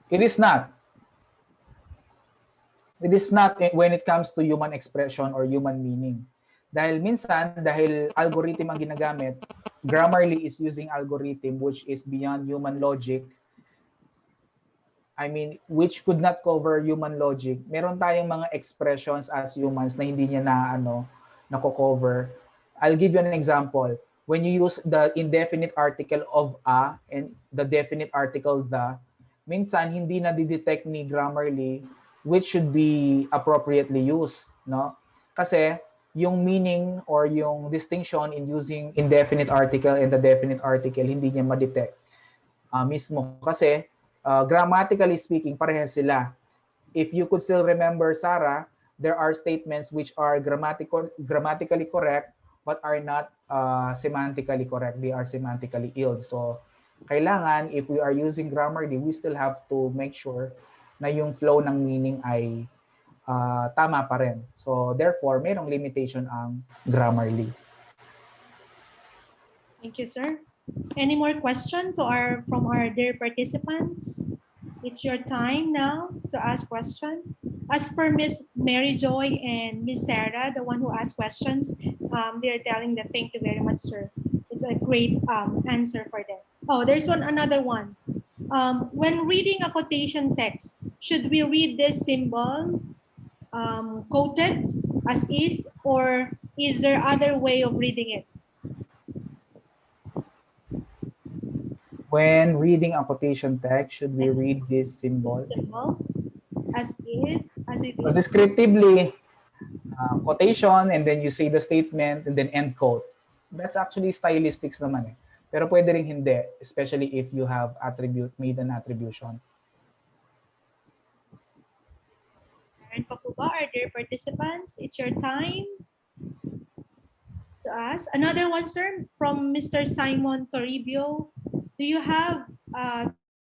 It is not. It is not when it comes to human expression or human meaning. Dahil algorithm ang ginagamit, Grammarly is using algorithm which is beyond human logic. I mean, which could not cover human logic. Meron tayong mga expressions as humans na hindi niya na cover. I'll give you an example. When you use the indefinite article of a and the definite article the, minsan hindi na didetect ni Grammarly which should be appropriately used, no? Kasi yung meaning or yung distinction in using indefinite article and the definite article hindi niya ma-detect mismo kasi grammatically speaking parehas sila. If you could still remember, Sarah, there are statements which are grammatically correct but are not semantically correct. They are semantically ill. So, kailangan, if we are using Grammarly, we still have to make sure na yung flow ng meaning ay tama pa rin. So, therefore, mayroong limitation ang Grammarly. Thank you, sir. Any more questions from our dear participants? It's your time now to ask questions. As per Miss Mary Joy and Miss Sarah, the one who asked questions, they're telling that thank you very much, sir. It's a great answer for them. Oh, there's another one. When reading a quotation text, should we read this symbol quoted as is, or is there other way of reading it? When reading a quotation text, should we read this symbol? As it So is. descriptively, quotation, and then you say the statement, and then end quote. That's actually stylistics naman eh. Pero pwede rin hindi, especially if you have made an attribution. Meron pa po ba, our dear participants? It's your time to ask. Another one, sir, from Mr. Simon Toribio. Do you have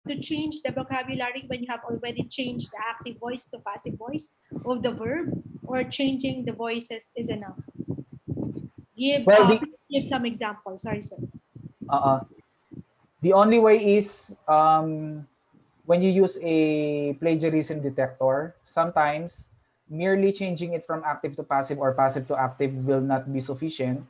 to change the vocabulary when you have already changed the active voice to passive voice of the verb, or changing the voices is enough? Give some examples. Sorry, sir. The only way is when you use a plagiarism detector, sometimes merely changing it from active to passive or passive to active will not be sufficient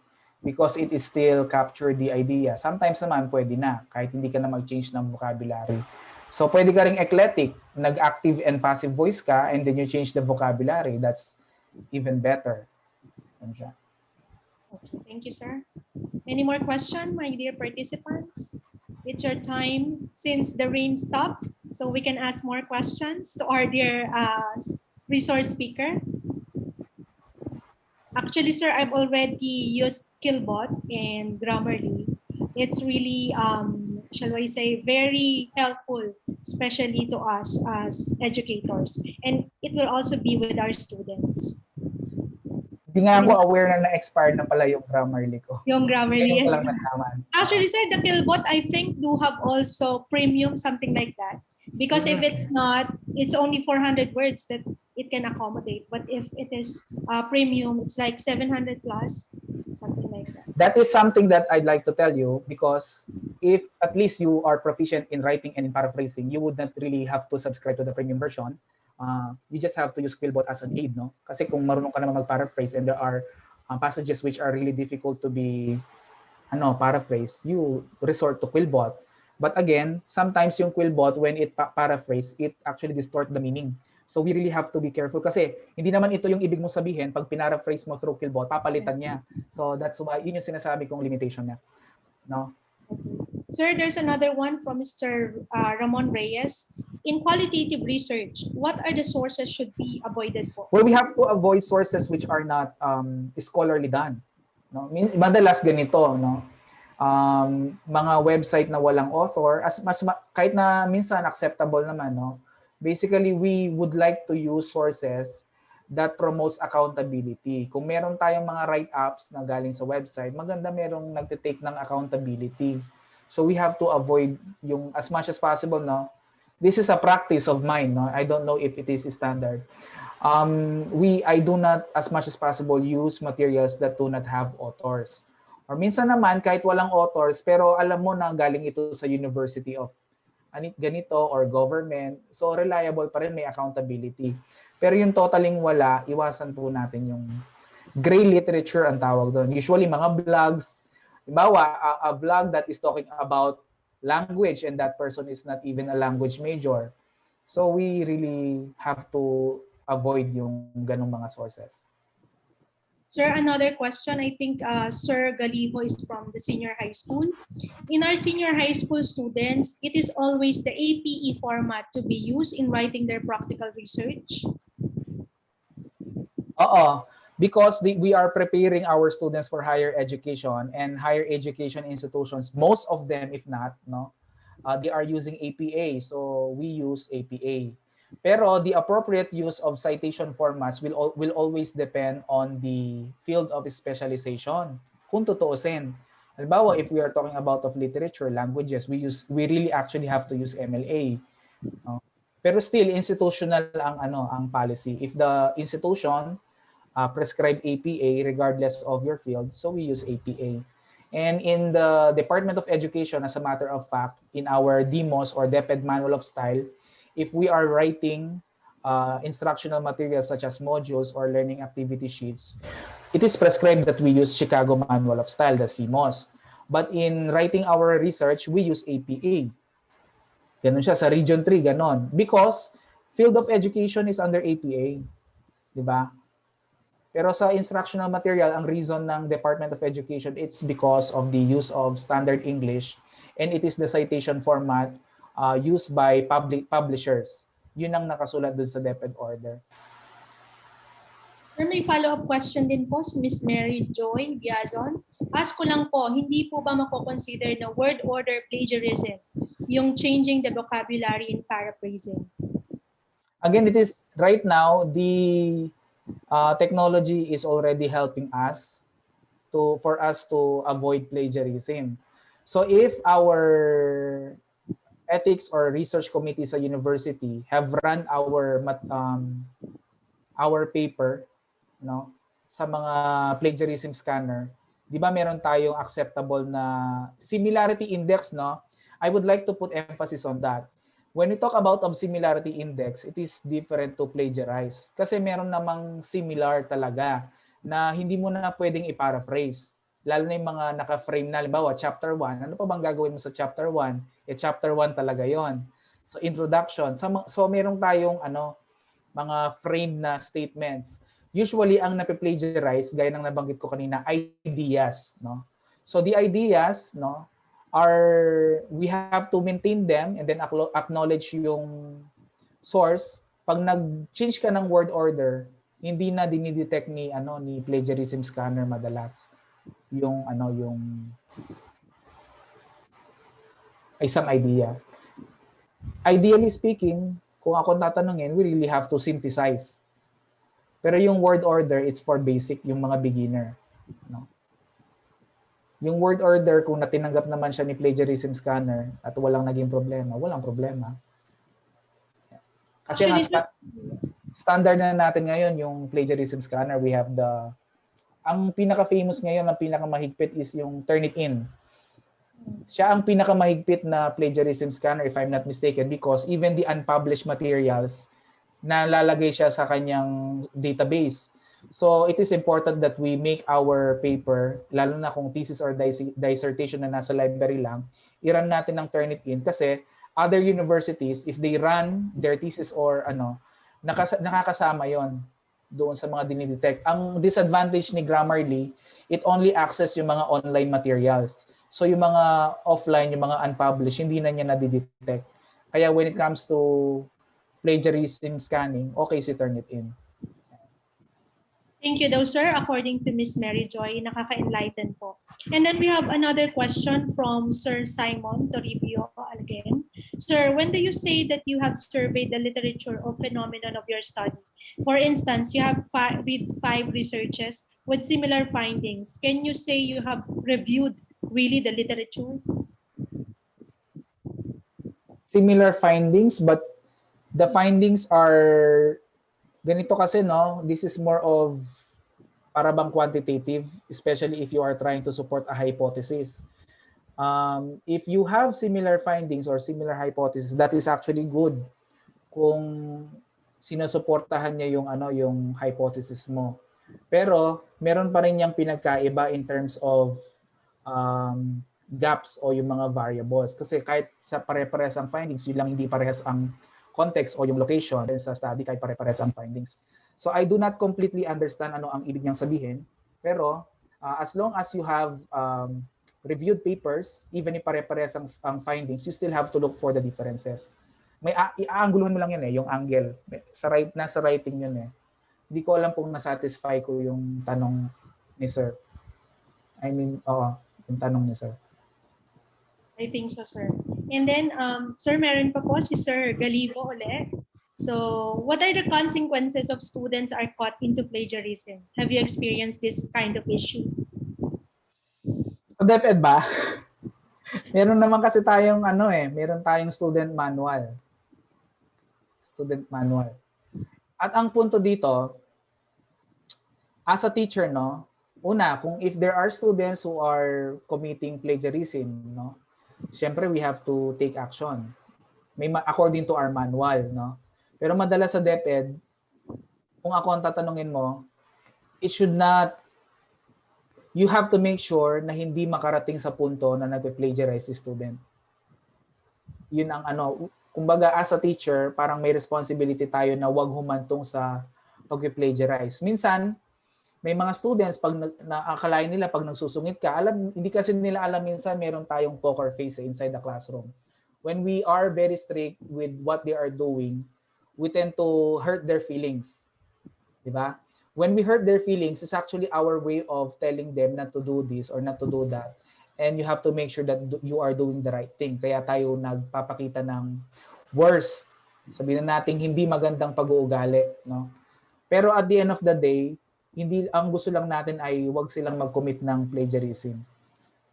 because it is still capture the idea. Sometimes naman pwede na, kahit hindi ka na mag-change ng vocabulary. So pwede ka ring eclectic, nag-active and passive voice ka, and then you change the vocabulary. That's even better. Okay, thank you, sir. Any more questions, my dear participants? It's your time since the rain stopped, so we can ask more questions to our dear resource speaker. Actually, sir, I've already used Killbot and Grammarly. It's really, shall I say, very helpful, especially to us as educators. And it will also be with our students. Hindi nga ako aware na na-expired na pala yung Grammarly ko. Yung Grammarly, yes. Naman. Actually, sir, the Killbot, I think, do have also premium, something like that. Because if it's not, it's only 400 words that it can accommodate. But if it is premium, it's like 700 plus, something like that. That is something that I'd like to tell you, because if at least you are proficient in writing and in paraphrasing, you would not really have to subscribe to the premium version. You just have to use Quillbot as an aid, no? Kasi kung marunong ka naman mag-paraphrase and there are passages which are really difficult to be paraphrase, you resort to Quillbot. But again, sometimes yung Quillbot, when it paraphrase, it actually distort the meaning. So we really have to be careful kasi hindi naman ito yung ibig mo sabihin pag pinaraphrase mo through Quillbot, papalitan niya. So that's why, yun yung sinasabi kong limitation niya. No? Sir, there's another one from Mr. Ramon Reyes. In qualitative research, what are the sources should be avoided po? Well, we have to avoid sources which are not scholarly done. No? Madalas ganito, no? Mga website na walang author, kahit na minsan acceptable naman, no? Basically, we would like to use sources that promotes accountability. Kung meron tayong mga write-ups na galing sa website, maganda merong nagtitake ng accountability. So we have to avoid yung as much as possible, no? This is a practice of mine, no? I don't know if it is standard. I do not as much as possible use materials that do not have authors. Or minsan naman, kahit walang authors, pero alam mo na galing ito sa university of ganito or government, so reliable pa rin, may accountability. Pero yung totaling wala, iwasan po natin yung gray literature ang tawag doon. Usually mga blogs, halimbawa, a vlog that is talking about language and that person is not even a language major. So we really have to avoid yung ganong mga sources. Sir, another question. I think Sir Galiho is from the senior high school. In our senior high school students, it is always the APE format to be used in writing their practical research. Oo, because we are preparing our students for higher education, and higher education institutions, most of them, if not, no, they are using APA. So we use APA. Pero the appropriate use of citation formats will always depend on the field of specialization. Kung tutuusin. Halimbawa, if we are talking about of literature, languages, we really actually have to use MLA. No? Pero still institutional ang policy. If the institution prescribe APA regardless of your field, so we use APA. And in the Department of Education, as a matter of fact, in our DMOS or DepEd Manual of Style, if we are writing instructional materials such as modules or learning activity sheets, it is prescribed that we use Chicago Manual of Style, the CMOS. But in writing our research, we use APA. Ganun siya sa Region 3, ganon. Because field of education is under APA. Di ba? Pero sa instructional material, ang reason ng Department of Education, it's because of the use of standard English, and it is the citation format used by publishers. Yun ang nakasulat dun sa DepEd order. Sir, may follow-up question din po si Ms. Mary Joy Biazon. Ask ko lang po, hindi po ba mako-consider na word order plagiarism yung changing the vocabulary in paraphrasing? Again, it is right now, the technology is already helping us for us to avoid plagiarism. So if our ethics or research committee sa university have run our paper, no, sa mga plagiarism scanner, di ba meron tayong acceptable na similarity index, no? I would like to put emphasis on that. When we talk about of similarity index, it is different to plagiarize. Kasi meron namang similar talaga na hindi mo na pwedeng i-paraphrase. Lalo na yung mga naka-frame na, halimbawa, chapter 1. Ano pa bang gagawin mo sa chapter 1? Chapter 1 talaga yon. So, introduction. So meron tayong mga framed na statements. Usually, ang nape-plagiarize, gaya ng nabanggit ko kanina, ideas. No? So, the ideas, no, we have to maintain them and then acknowledge yung source. Pag nag-change ka ng word order, hindi na dinidetect ni plagiarism scanner madalas yung isang idea. Ideally speaking, kung ako tatanungin, we really have to synthesize. Pero yung word order, it's for basic, yung mga beginner, no? Yung word order, kung natinanggap naman siya ni plagiarism scanner at walang naging problema, walang problema. Kasi standard na natin ngayon yung plagiarism scanner, we have ang pinaka-famous ngayon, ang pinaka-mahigpit is yung Turnitin. Siya ang pinaka-mahigpit na plagiarism scanner, if I'm not mistaken, because even the unpublished materials, nalalagay siya sa kanyang database. So it is important that we make our paper, lalo na kung thesis or dissertation na nasa library lang, i-run natin ng Turnitin kasi other universities, if they run their thesis or nakakasama yon doon sa mga dinidetect. Ang disadvantage ni Grammarly, it only access yung mga online materials. So yung mga offline, yung mga unpublished, hindi na niya nadidetect. Kaya when it comes to plagiarism scanning, okay si Turnitin. Thank you daw, sir. According to Ms. Mary Joy, nakaka-enlighten po. And then we have another question from Sir Simon Toribio again. Sir, when do you say that you have surveyed the literature or phenomenon of your study? For instance, you have read 5 researches with similar findings. Can you say you have reviewed really the literature? Similar findings, but the findings are ganito kasi, no? This is more of para bang quantitative, especially if you are trying to support a hypothesis. If you have similar findings or similar hypothesis, that is actually good kung sinusuportahan niya yung hypothesis mo. Pero meron pa rin niyang pinagkaiba in terms of gaps o yung mga variables. Kasi kahit sa pare-parehas ang findings, yun lang hindi parehas ang context o yung location sa study, kahit pare-parehas ang findings. So I do not completely understand ano ang ibig niyang sabihin. Pero as long as you have reviewed papers, even if pare-parehas ang findings, you still have to look for the differences. May iaanggulohan mo lang yan yung angle. Nasa writing yun Hindi ko alam kung na-satisfy ko yung tanong ni sir. Yung tanong ni sir. I think so, sir. And then, sir, meron pa po si Sir Galivo ulit. So, what are the consequences of students are caught into plagiarism? Have you experienced this kind of issue? Sa DepEd ba? Meron naman kasi tayong meron tayong student manual. Student manual. At ang punto dito, as a teacher, una, kung if there are students who are committing plagiarism, syempre we have to take action. According to our manual, Pero madalas sa DepEd, kung ako ang tatanungin mo, you have to make sure na hindi makarating sa punto na nagpe-plagiarize si student. Yun ang kumbaga as a teacher, parang may responsibility tayo na wag humantong sa pagpe-plagiarize. Minsan, may mga students pag naakalain nila pag nagsusungit ka, hindi kasi nila alam minsan meron tayong poker face inside the classroom. When we are very strict with what they are doing, we tend to hurt their feelings. Diba? When we hurt their feelings, it's actually our way of telling them not to do this or not to do that. And you have to make sure that you are doing the right thing. Kaya tayo nagpapakita ng worst. Sabihin na natin hindi magandang pag-uugali. Pero at the end of the day, ang gusto lang natin ay wag silang mag-commit ng plagiarism.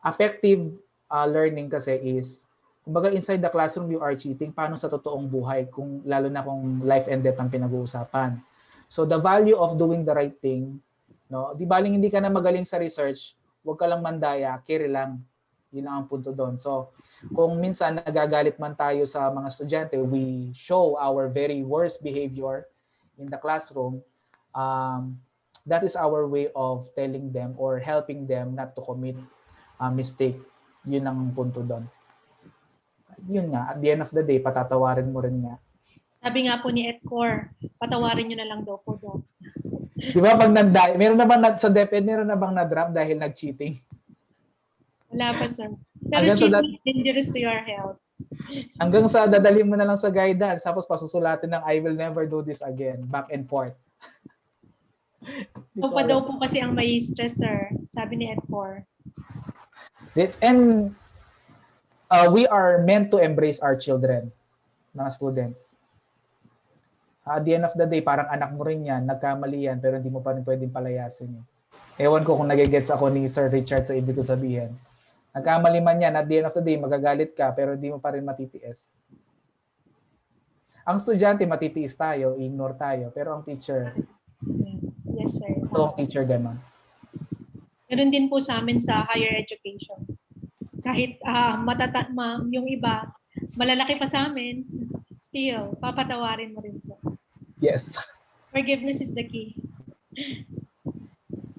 Effective learning kasi is, kumbaga inside the classroom you are cheating, paano sa totoong buhay, lalo na kung life and death ang pinag-uusapan. So the value of doing the right thing, di baling hindi ka na magaling sa research, huwag ka lang mandaya, carry lang. Yun lang ang punto doon. So kung minsan nagagalit man tayo sa mga estudyante, we show our very worst behavior in the classroom, that is our way of telling them or helping them not to commit a mistake. Yun ang punto doon. Yun nga, at the end of the day, patatawarin mo rin nga. Sabi nga po ni Edcor, patawarin nyo na lang daw po doon. Di ba pag meron na bang sa DepEd, meron na bang na-drop dahil nag-cheating? Wala pa, sir. Pero cheating is dangerous to your health. Hanggang sa dadalhin mo na lang sa guidance, tapos pasusulatin ng I will never do this again, back and forth. O pa daw po kasi ang may stress, sir. Sabi ni Edcor. And we are meant to embrace our children, mga students. At the end of the day, parang anak mo rin yan, nagkamali yan, pero hindi mo pa rin pwedeng palayasin. Ewan ko kung nagigets ako ni Sir Richard sa ibig ko sabihin. Nagkamali man yan, at the end of the day, magagalit ka, pero hindi mo pa rin matitiis. Ang estudyante, matitiis tayo, ignore tayo, pero ang teacher, yes, sir. ito ang teacher ganon. Ganun din po sa amin sa higher education. Kahit yung iba, malalaki pa sa amin, still, papatawarin mo rin po. Yes. Forgiveness is the key.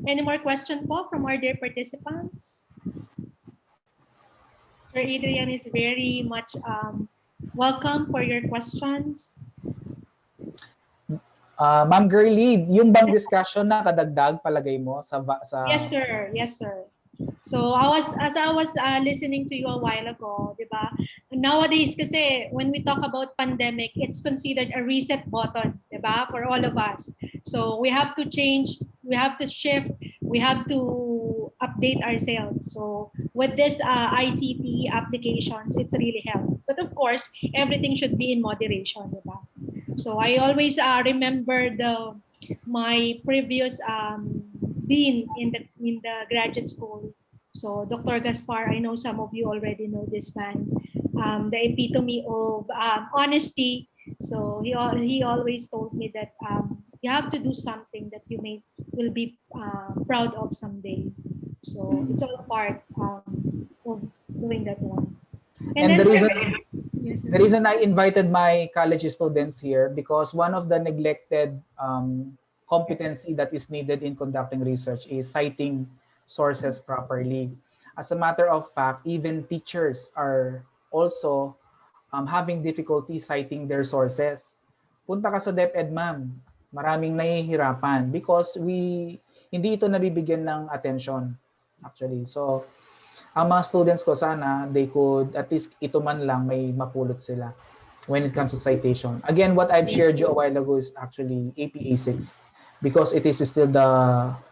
Any more question po from our dear participants? Sir Adrian is very much welcome for your questions. Ma'am Girlie, yung bang discussion na kadagdag palagay mo sa Yes, sir. Yes, sir. So as I was listening to you a while ago, di ba? Nowadays kasi when we talk about pandemic, it's considered a reset button, di ba? For all of us. So we have to change, we have to shift, we have to update ourselves. So with this ICT applications, it's really helped. But of course, everything should be in moderation, di ba? So I always remember my previous dean in the graduate school. So Dr. Gaspar, I know some of you already know this man, the epitome of honesty. So he always told me that you have to do something that you will be proud of someday. So it's all a part of doing that one. And Yes, the reason I invited my college students here, because one of the neglected competency that is needed in conducting research is citing sources properly. As a matter of fact, even teachers are also having difficulty citing their sources. Punta ka sa DepEd, ma'am, maraming nahihirapan because we hindi ito nabibigyan ng attention actually. So, ang mga students ko sana, they could, at least ito man lang may mapulot sila when it comes to citation. Again, what I've shared you a while ago is actually APA 6 because it is still the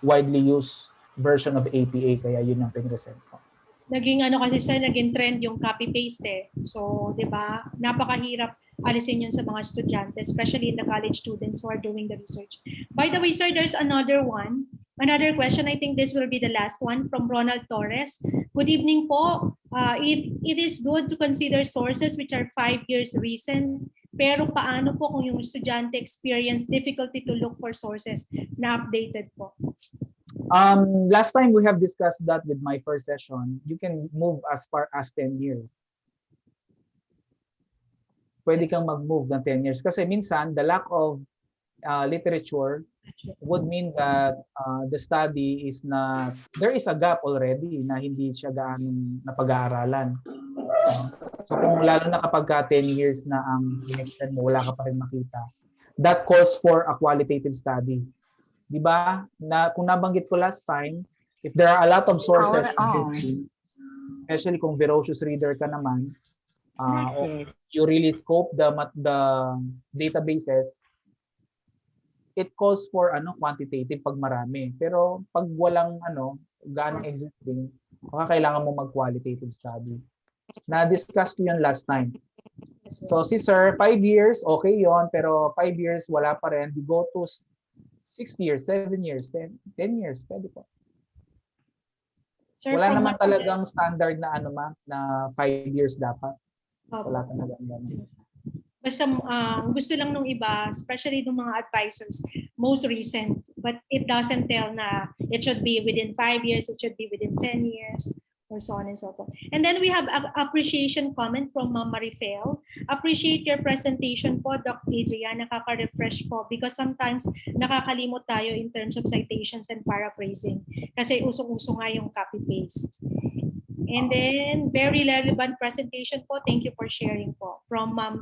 widely used version of APA, kaya yun ang pinresent ko. Naging ano kasi sir, naging trend yung copy-paste eh. So, di ba, napakahirap alisin yun sa mga estudyante, especially in the college students who are doing the research. By the way, sir, there's another question. I think this will be the last one from Ronald Torres. Good evening po. It is good to consider sources which are 5 years recent, pero paano po kung yung estudyante experience difficulty to look for sources na updated po? Last time we have discussed that with my first session. You can move as far as 10 years. Pwede kang mag-move ng 10 years. Kasi minsan, the lack of literature would mean that the study is not, there is a gap already na hindi siya gaanong napag-aaralan. So kung lalo na kapag 10 years na ang in-extend mo, wala ka pa rin makita. That calls for a qualitative study. Di ba? Na kung nabanggit ko last time, if there are a lot of sources, especially kung ferocious reader ka naman, you really scope the databases, it calls for quantitative pag marami. Pero pag walang gaano existing, kailangan mo mag-qualitative study. Na-discuss ko yun last time. So si sir, 5 years, okay yon, pero 5 years, wala pa rin. We go to 6 years, 7 years, 10 years, pwede po. Sir, wala naman talagang standard na na 5 years dapat. Wala talagang ganun. Basta gusto lang nung iba, especially ng mga advisors, most recent, but it doesn't tell na it should be within 5 years, it should be within 10 years, or so on and so forth. And then we have an appreciation comment from Malolos. Appreciate your presentation po, Dr. Adrian. Nakaka-refresh po because sometimes nakakalimot tayo in terms of citations and paraphrasing kasi usong-uso nga yung copy-paste. And then, very relevant presentation po. Thank you for sharing po from Ma'am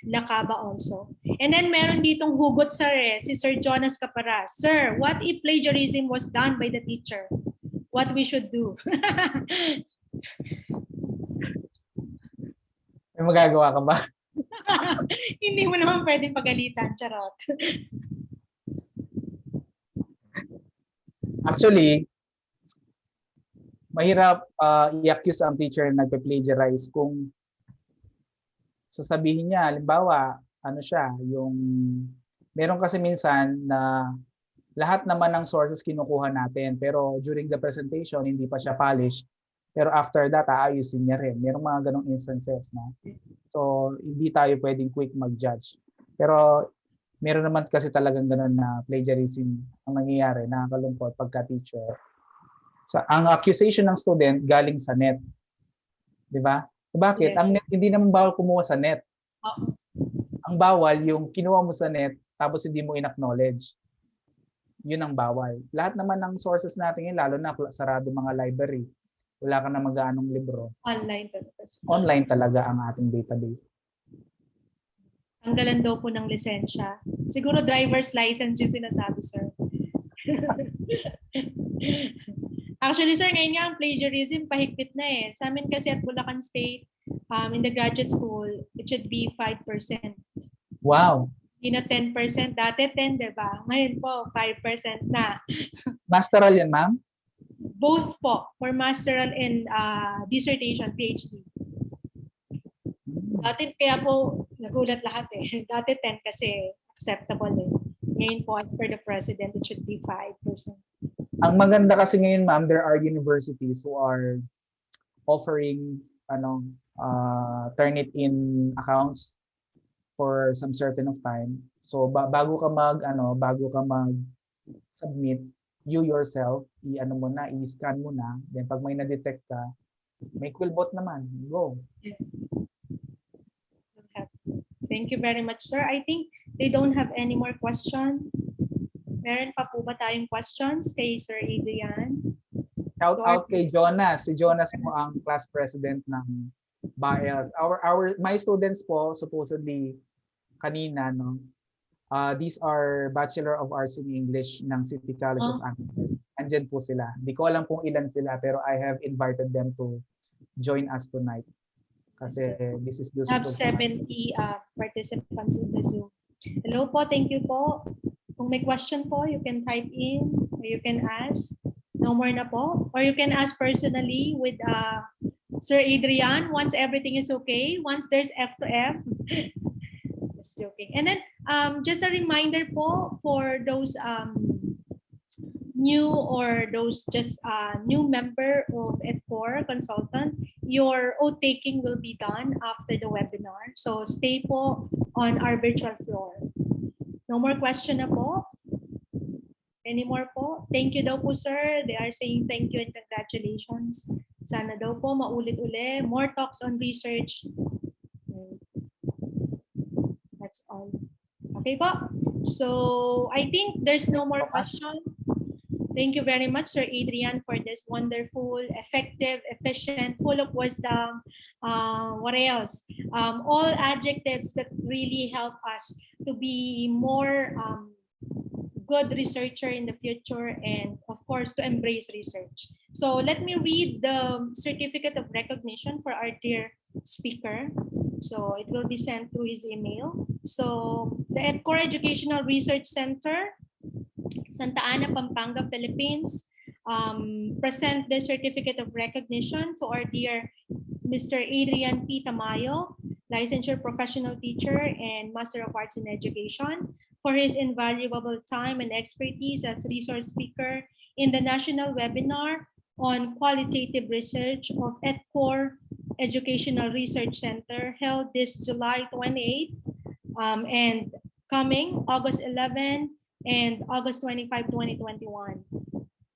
Lakaba also. And then, meron ditong hugot sir si Sir Jonas Caparas. Sir, what if plagiarism was done by the teacher? What we should do? May magagawa ka ba? Hindi mo naman pwedeng pagalitan, charot. Actually, mahirap i-accuse ang teacher na nagpe-plagiarize kung sasabihin niya, halimbawa, meron kasi minsan na lahat naman ng sources kinukuha natin, pero during the presentation, hindi pa siya polished. Pero after that, aayusin niya rin. Merong mga ganong instances na. So, hindi tayo pwedeng quick mag-judge. Pero meron naman kasi talagang ganon na plagiarism ang nangyayari, nakakalungkot pagka-teacher. Ang accusation ng student galing sa net. Di ba? Bakit? Ang net, hindi naman bawal kumuha sa net. Ang bawal yung kinuha mo sa net tapos hindi mo in-acknowledge. Yun ang bawal. Lahat naman ng sources natin ngayon, lalo na sarado mga library. Wala ka na mag-aanong libro. Online talaga ang ating database. Tanggalan daw po ng lisensya. Siguro driver's license yung sinasabi, sir. Actually, sir, ngayon nga ang plagiarism, pahigpit na eh. Sa amin kasi at Bulacan State, in the graduate school, it should be 5%. Wow. Hindi na 10%. Dati 10, di ba? Ngayon po, 5% na. Masteral yan, ma'am? Both po, for masteral and dissertation, PhD. Dati, kaya po, nagulat lahat eh. Dati 10 kasi acceptable eh. Ngayon po, as per the president, it should be 5%. Ang maganda kasi ngayon, ma'am, there are universities who are offering turn it in accounts for some certain of time. So bago ka mag-submit, you yourself i-scan mo na, then pag may na-detect ka, may quillbot naman. Go. Thank you very much, sir. I think they don't have any more questions. Meron pa po ba tayong questions kay Sir Adrian? Shout out kay Jonas. Si Jonas po ang class president ng BAEL. My students po supposedly kanina These are Bachelor of Arts in English ng City College of Angeles. Andyan po sila. Di ko alam kung ilan sila, pero I have invited them to join us tonight. Kasi this is We have 70 participants in the Zoom. Hello po, thank you po. Kung may question po, you can type in or you can ask. No more na po. Or you can ask personally with Sir Adrian once everything is okay. Once there's F to F. Just joking. And then just a reminder po for those new or those just new member of EdCore consultant, your oath taking will be done after the webinar. So stay po on our virtual floor. No more question na po. Any more po? Thank you daw po, sir. They are saying thank you and congratulations. Sana daw po maulit-uli. More talks on research. That's all. Okay po. So I think there's no more question. Thank you very much, Sir Adrian, for this wonderful, effective, efficient, full of wisdom. What else? All adjectives that really help us to be more good researcher in the future and, of course, to embrace research. So let me read the certificate of recognition for our dear speaker. So it will be sent through his email. So the EdCore Educational Research Center, Santa Ana, Pampanga, Philippines, present the certificate of recognition to our dear Mr. Adrian P. Tamayo, licensure professional teacher and Master of Arts in Education, for his invaluable time and expertise as resource speaker in the national webinar on qualitative research of EdCore Educational Research Center held this July 28 and coming August 11 and August 25, 2021,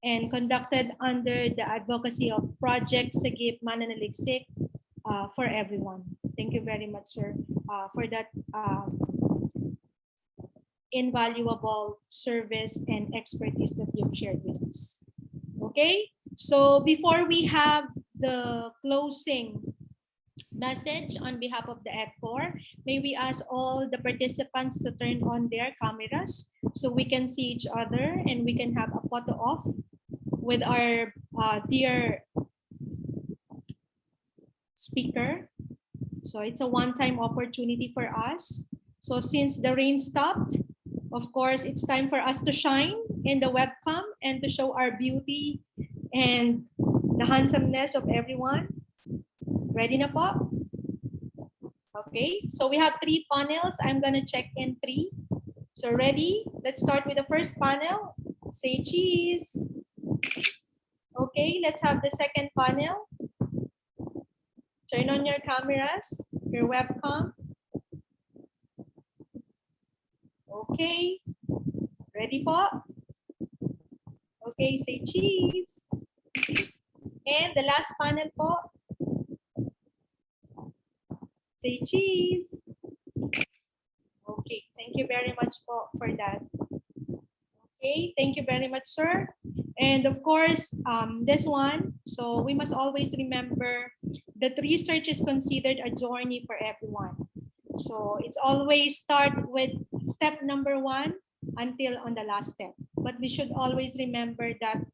and conducted under the advocacy of Project Sagip Mananaliksik for everyone. Thank you very much, sir, for that invaluable service and expertise that you've shared with us. Okay, so before we have the closing message on behalf of the EdCore, may we ask all the participants to turn on their cameras so we can see each other and we can have a photo off with our dear speaker. So it's a one-time opportunity for us. So since the rain stopped, of course, it's time for us to shine in the webcam and to show our beauty and the handsomeness of everyone. Ready na po? Okay, so we have 3 panels. I'm gonna check in 3. So ready? Let's start with the first panel. Say cheese. Okay, let's have the second panel. Turn on your cameras, your webcam. Okay, ready po? Okay, say cheese. And the last panel po. Say cheese. Okay, thank you very much po for that. Okay, thank you very much, sir. And of course, this one, so we must always remember that research is considered a journey for everyone. So it's always start with step number 1 until on the last step. But we should always remember that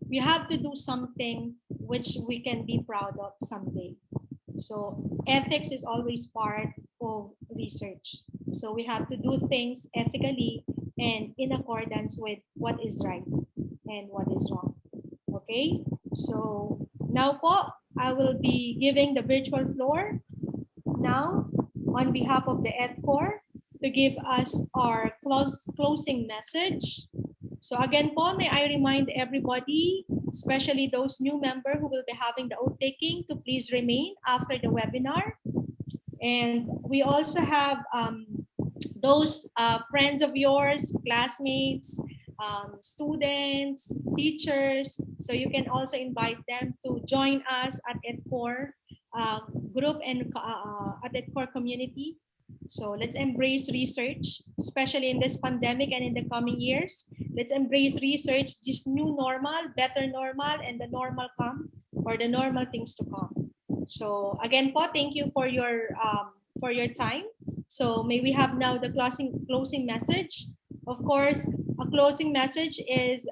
we have to do something which we can be proud of someday. So ethics is always part of research. So we have to do things ethically and in accordance with what is right and what is wrong. Okay, so now po, I will be giving the virtual floor now on behalf of the EdCore to give us our closing message. So again po, may I remind everybody, especially those new members who will be having the oath taking, to please remain after the webinar. And we also have those friends of yours, classmates, students, teachers, so you can also invite them to join us at EdCore group and at EdCore community. So let's embrace research, especially in this pandemic and in the coming years. Let's embrace research, this new normal, better normal, and the normal come, or the normal things to come. So again po, thank you for your time. So may we have now the closing message. Of course, a closing message is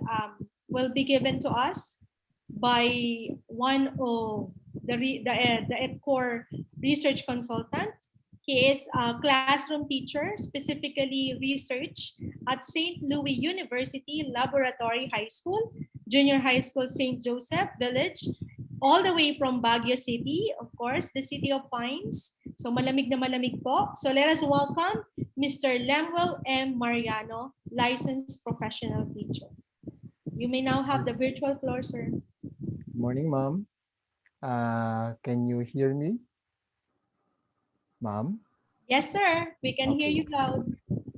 will be given to us by one of the EdCore research consultant. He is a classroom teacher, specifically research at St. Louis University Laboratory High School, Junior High School St. Joseph Village, all the way from Baguio City, of course, the city of pines. So malamig na malamig po. So let us welcome Mr. Lemuel M. Mariano, licensed professional teacher. You may now have the virtual floor, sir. Morning, ma'am. Can you hear me, ma'am? Yes, sir. We can hear Okay. you loud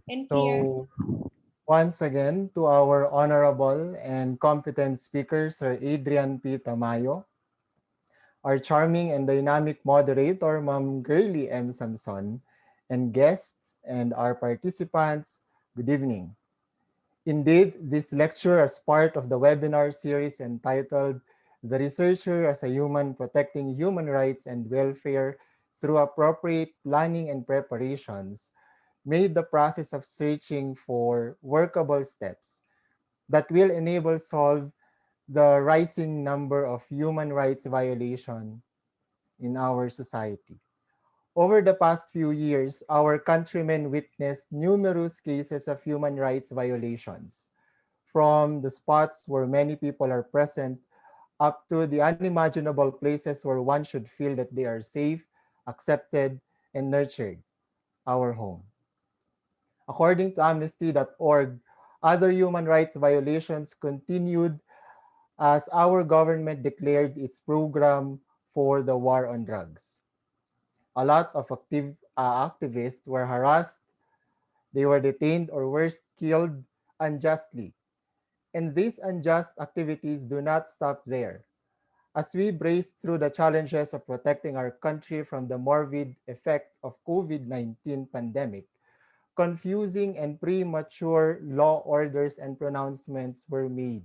and clear. So once again, to our honorable and competent speaker, Sir Adrian P. Tamayo, our charming and dynamic moderator, Ma'am Girlie M. Samson, and guests and our participants, good evening. Indeed, this lecture is part of the webinar series entitled The Researcher as a Human Protecting Human Rights and Welfare Through Appropriate Planning and Preparations made the process of searching for workable steps that will enable solve the rising number of human rights violation in our society. Over the past few years, our countrymen witnessed numerous cases of human rights violations, from the spots where many people are present up to the unimaginable places where one should feel that they are safe, accepted, and nurtured, our home. According to Amnesty.org, other human rights violations continued as our government declared its program for the war on drugs. A lot of activists were harassed, they were detained or worse, killed unjustly. And these unjust activities do not stop there. As we brace through the challenges of protecting our country from the morbid effect of COVID-19 pandemic, confusing and premature law orders and pronouncements were made,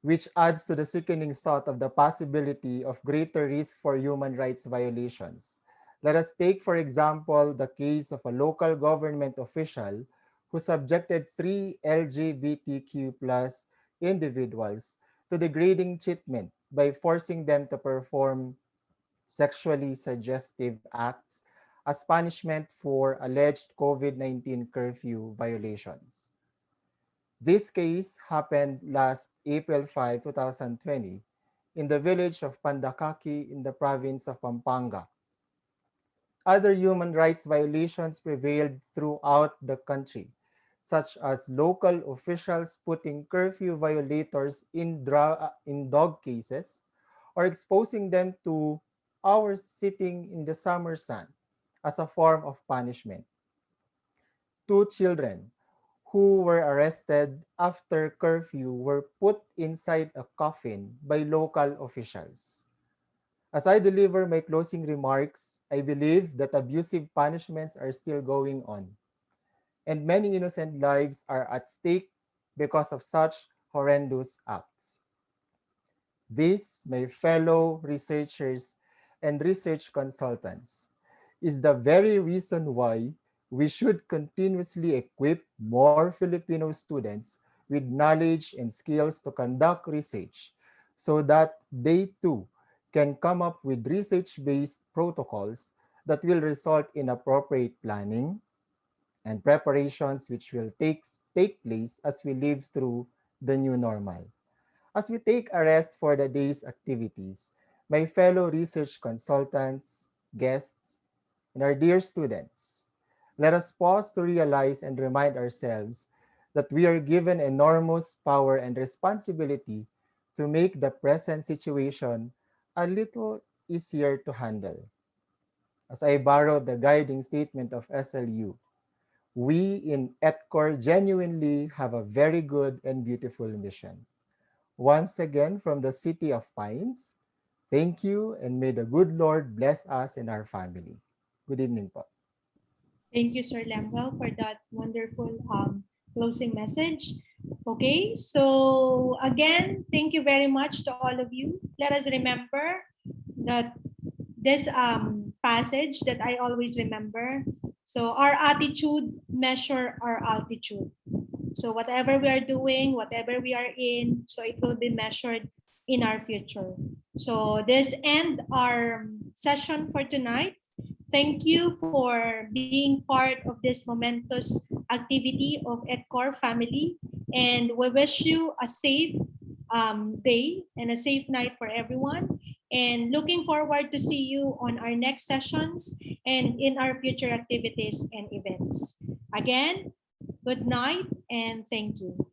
which adds to the sickening thought of the possibility of greater risk for human rights violations. Let us take, for example, the case of a local government official who subjected 3 LGBTQ plus individuals to degrading treatment by forcing them to perform sexually suggestive acts as punishment for alleged COVID-19 curfew violations. This case happened last April 5, 2020, in the village of Pandakaki in the province of Pampanga. Other human rights violations prevailed throughout the country, such as local officials putting curfew violators in dog cases or exposing them to hours sitting in the summer sun as a form of punishment. Two children who were arrested after curfew were put inside a coffin by local officials. As I deliver my closing remarks, I believe that abusive punishments are still going on, and many innocent lives are at stake because of such horrendous acts. This, my fellow researchers and research consultants, is the very reason why we should continuously equip more Filipino students with knowledge and skills to conduct research so that they too can come up with research-based protocols that will result in appropriate planning and preparations which will take place as we live through the new normal. As we take a rest for the day's activities, my fellow research consultants, guests, and our dear students, let us pause to realize and remind ourselves that we are given enormous power and responsibility to make the present situation a little easier to handle. As I borrow the guiding statement of SLU, we in EdCore genuinely have a very good and beautiful mission. Once again, from the City of Pines, thank you and may the good Lord bless us and our family. Good evening po. Thank you, Sir Lemuel, for that wonderful closing message. Okay, so again, thank you very much to all of you. Let us remember that this passage that I always remember. So our attitude measure our altitude. So whatever we are doing, whatever we are in, so it will be measured in our future. So this end our session for tonight. Thank you for being part of this momentous activity of EdCore family. And we wish you a safe day and a safe night for everyone. And looking forward to see you on our next sessions and in our future activities and events. Again, good night and thank you.